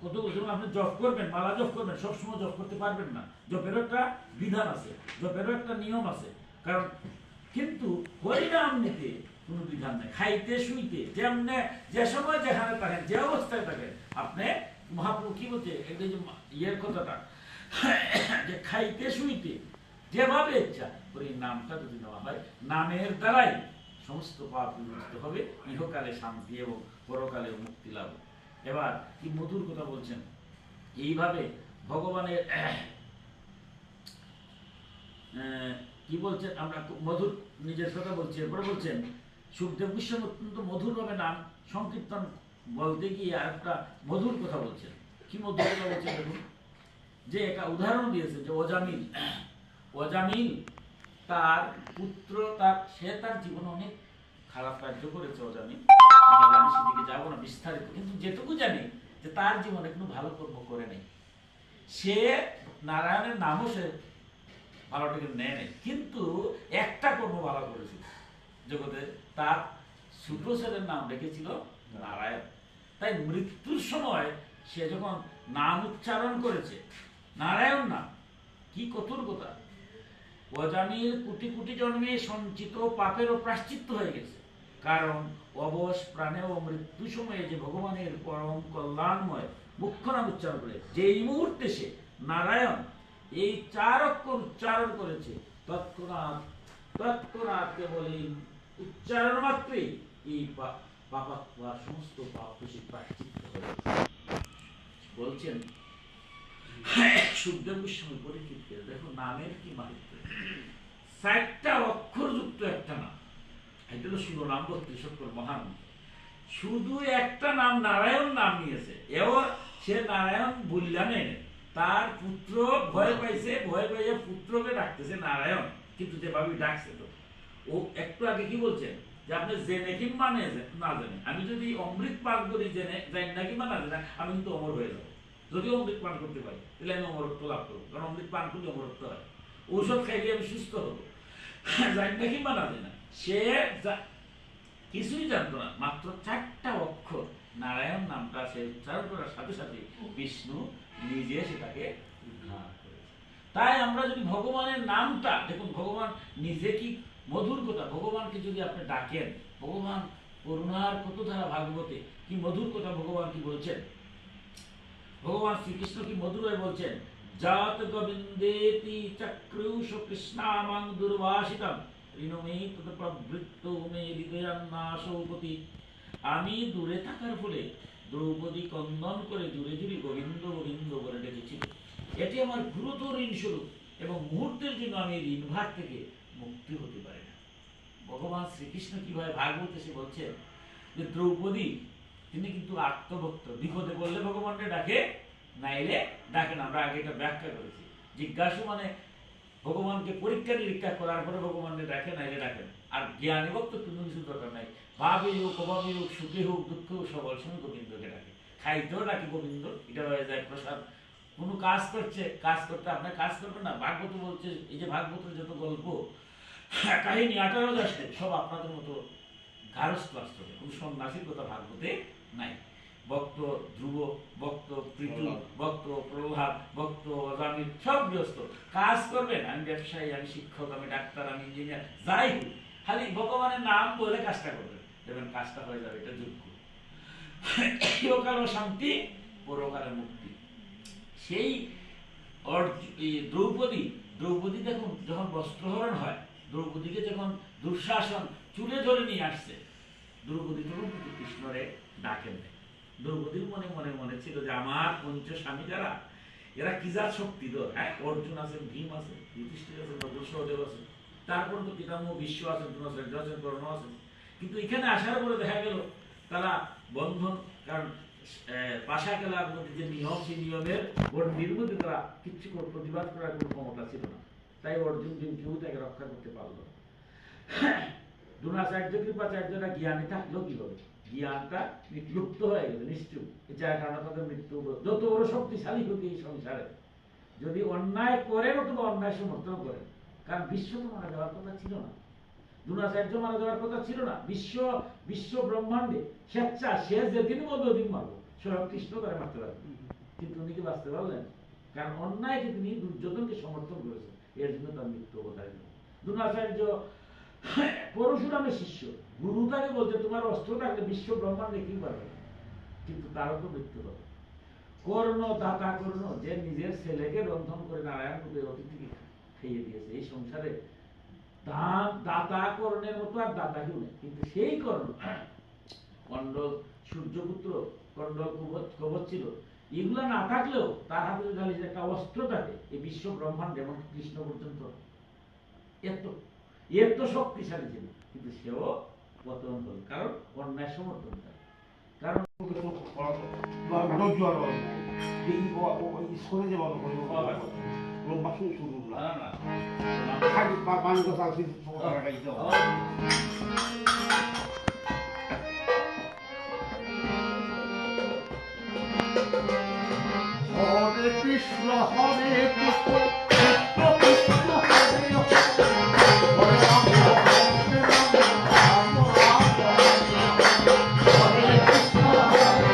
কত বছর আপনি জপ করবেন, মালা জপ করবেন, সবসময় জপ করতে পারবেন না। জপেরও একটা বিধান আছে, জপেরও একটা নিয়ম আছে। কারণ কিন্তু হরিনাম নিতে কোনো বিধান নেই। খাইতে শুইতে, যেমনে যে সময় যেখানে থাকেন, যে অবস্থায় থাকেন, আপনি মহাপ্রভু কি বলছে? এটা যে ইয়ের কথাটা, যে খাইতে শুইতে যেভাবে ইচ্ছা ওই নামটা যদি নেওয়া হয়, নামের দ্বারাই সমস্ত পাপ বিমুক্ত হবে, ইহকালে শান্তি এবং পরকালে মুক্তি লাভ। এবার কি মধুর কথা বলছেন। এইভাবে ভগবানের কি বলছেন, আমরা মধুর নিজের কথা বলছি। এরপরে বলছেন সুখদেব গোস্বামী অত্যন্ত মধুর ভাবে নাম সংকীর্তন বলতে গিয়ে আর একটা মধুর কথা বলছেন। কি মধুর কথা বলছেন দেখুন, যে একটা উদাহরণ দিয়েছে যে অজামিল তার পুত্র, সে তার জীবনে অনেক খারাপ কার্য করেছে। অজামিল, আমরা জানি, সেদিকে যাবো না বিস্তারিত, কিন্তু যেটুকু জানি যে তার জীবনে কোনো ভালো কর্ম করে নেই। সে নারায়ণের নামও সে ভালোটাকে নেয় নেই, কিন্তু একটা কর্ম ভালো করেছিল জগতে, তার ছোট ছেলের নাম রেখেছিল নারায়ণ। তাই মৃত্যুর সময় সে যখন নাম উচ্চারণ করেছে, নারায়ণ নাম, কি কঠোর কথা! অজামিল কোটি কোটি জন্মে সঞ্চিত পাপেরও প্রায়শ্চিত্ত হয়ে গেছে। কারণ অবশ প্রাণে ও মৃত্যু সময়ে যে ভগবানের পরম কল্যাণময় মুখ্য নাম উচ্চারণ করে, যেই মুহূর্তে সে নারায়ণ এই 4 অক্ষর উচ্চারণ করেছে, তৎক্ষণাৎ কেবল এই উচ্চারণ মাত্রই এই পাপাত্মার সমস্ত পাপ প্রায়শ্চিত্ত হয়ে বলছেন সুখদেব গোস্বামী পরীক্ষিতকে। দেখো নামের কি মাহাত্ম্য, 4টা অক্ষর যুক্ত একটা নাম, এটা হলো শিরোনাম 32 অক্ষর মহান। শুধু একটা নাম নারায়ণ নাম নিয়েছে, এবার সে নারায়ণ বললা নেই, তার পুত্র ভয় পাইছে, ভয় পাইয়ে পুত্রকে ডাকতেছে নারায়ণ, কিন্তু যেভাবে ডাকছে, তো ও একটু আগে কি বলছেন যে আপনি জেনে কিংবা না জানে, আমি যদি অমৃত পান করি জেনে জানি না কিংবা না জানি, আমি কিন্তু অমর হয়ে যাবো। যদি অমৃত পান করতে পারি তাহলে আমি অমরত্ব লাভ করবো, কারণ অমৃত পান করলে অমরত্ব হয়। ঔষধ খাইলে আমি সুস্থ হবো, জানি না কিংবা না জানি না। সে কিছুই জানতো না, মাত্র 4টা অক্ষর নারায়ণ নামটা সে উচ্চারণ করার সাথে সাথে বিষ্ণু নিজে সেটাকে উদ্ধার করেছে। তাই আমরা যদি ভগবানের নামটা দেখুন, ভগবান নিজে কি মধুর কথা, ভগবানকে যদি আপনি ডাকেন, ভগবান করুণার কত ধারা ভাগবতে কি মধুর কথা ভগবান কি বলছেন। ভগবান শ্রীকৃষ্ণ কি মধুর হয়ে বলছেন, জাত গোবিন্দেতি চক্রুষ কৃষ্ণামাং দুর্বাসিতম ঋণমে তত প্রবৃত্ত মে হৃদয়ান্নাশৌপতি। আমি দূরে থাকার ফলে দ্রৌপদী কন্দন করে জুড়ে জুড়ে গোবিন্দ গোবিন্দ বলে ডেকেছিল। এটি আমার গুরুতর ঋণ স্বরূপ এবং মুহূর্তের জন্য আমি ঋণভার থেকে মুক্তি হতে পারি না। ভগবান শ্রীকৃষ্ণ কিভাবে ভাগবত এসে বলছেন যে দ্রৌপদী তিনি কিন্তু আত্মভক্ত, বিপদে বললে ভগবানকে ডাকে, নাইলে ডাকে না। আমরা আগে এটা ব্যাখ্যা করেছি। জিজ্ঞাসু মানে ভগবানকে পরীক্ষা নিরীক্ষা করার পরে ভগবানকে ডাকে, নাইলে ডাকেন। আর জ্ঞানী ভক্ত কোনো কিছু দরকার নাই, ভাবে হোক অভাবে হোক সুখে হোক দুঃখে হোক সবল সময় গোবিন্দকে ডাকে। খাইতেও ডাকে গোবিন্দ, এটা হয়ে যায় প্রসাদ। কোনো কাজ করছে, কাজ করতে আপনার কাজ করবেন না। ভাগবত বলছে এই যে ভাগবতের যত গল্প কাহিনী 18 আসছে সব আপনাদের মতো গারস্থ আশ্রমে, কোনো সন্ন্যাসীর কথা ভাগবতে নাই। ভক্ত ধ্রুব, ভক্ত পৃথু, ভক্ত প্রহ্লাদ, ভক্ত অজামিল সব গৃহস্থ। কাজ করবেন, আমি ব্যবসায়ী, আমি শিক্ষক, আমি ডাক্তার, আমি ইঞ্জিনিয়ার, যাই হোক, খালি ভগবানের নাম বলে কাজটা করবেন, দেখবেন কাজটা হয়ে যাবে। এটা যোগ্য। ইহকাল শান্তি, পরকালে মুক্তি। সেই দ্রৌপদী দেখুন যখন বস্ত্রহরণ হয়, দ্রৌপদীকে যখন দুঃশাসন চুলে ধরে নিয়ে আসছে, দ্রৌপদী তখন কিন্তু কৃষ্ণরে ডাকেন। দ্রৌপদীর মনে মনে মনে ছিল যে আমার পঞ্চ স্বামী যারা, এরা কি যা শক্তিধর। হ্যাঁ, অর্জুন আছেন, ভীম আছেন, যুধিষ্ঠির আছেন, নকুল সহদেব আছেন, তারপর তো পিতামহ বিশ্ব আছেন, দ্রোণাচার্য আছেন, কর্ণ আছেন। কিন্তু এখানে আসার পরে দেখা গেল তারা বন্ধন, কারণ পাশা খেলার মধ্যে যে নিয়ম, সেই নিয়মের গণ্ডির মধ্যে তারা কিচ্ছু প্রতিবাদ করার কোনো ক্ষমতা ছিল না। তাই অর্জুন ভীম কেউ তাকে রক্ষা করতে পারল না। দ্রোণাচার্য কৃপাচার্যরা জ্ঞানী থাকলেও কি হবে, জ্ঞানটা লুপ্ত হয়ে গেছে নিশ্চয়, যার কারণে তাদের মৃত্যু। যত বড় শক্তিশালী হোক এই সংসারে, যদি অন্যায় করেন অথবা অন্যায় সমর্থন করেন, কারণ বিশ্ব তো মারা যাওয়ার কথা ছিল না, দ্রোণাচার্য মারা যাওয়ার কথা ছিল না। বিশ্ব ব্রহ্মাণ্ডে স্বেচ্ছা সে যেদিন বলবে ওদিন মারবো, স্বয়ং কৃষ্ণ তারা মারতে পারবে, কিন্তু উনি কি বাঁচতে পারলেন? কারণ অন্যায়কে তিনি দুর্যোধনকে সমর্থন করেছেন, এর জন্য তার মৃত্যু অবতারিত। দ্রোণাচার্য পরশুরামের শিষ্য, গুরু তাকে বলছে তোমার অস্ত্র থাকলে বিশ্ব ব্রহ্মাণ্ডে কি পারবে, কিন্তু তারও তো মৃত্যু হবে। কর্ণ, দাতা কর্ণ, যে নিজের ছেলেকে রন্ধন করে নারায়ণ রূপে অতিথিকে খাইয়ে দিয়েছে। এই সংসারে দাতা কর্ণের মতো আর দাতা কেউ নেই, কিন্তু সেই কর্ণ কণ্ডল, সূর্যপুত্র কণ্ডল কবচ ছিল, এগুলা না থাকলেও তার হাতে যদি একটা অস্ত্র থাকে, এই বিশ্ব ব্রহ্মাণ্ড যেমন কৃষ্ণ পর্যন্ত এত শক্তিশালী ছিল, কিন্তু সেও পতন হল, কারণ অন্যায় সমর্থন করে। কারণ স্কুলে যে বলো মাসুল শুরু মানুষ হরে কৃষ্ণ হরে কৃষ্ণ কৃষ্ণ কৃষ্ণ হরে হরে রাম হরে রাম রাম রাম হরে কৃষ্ণ হরে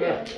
আশা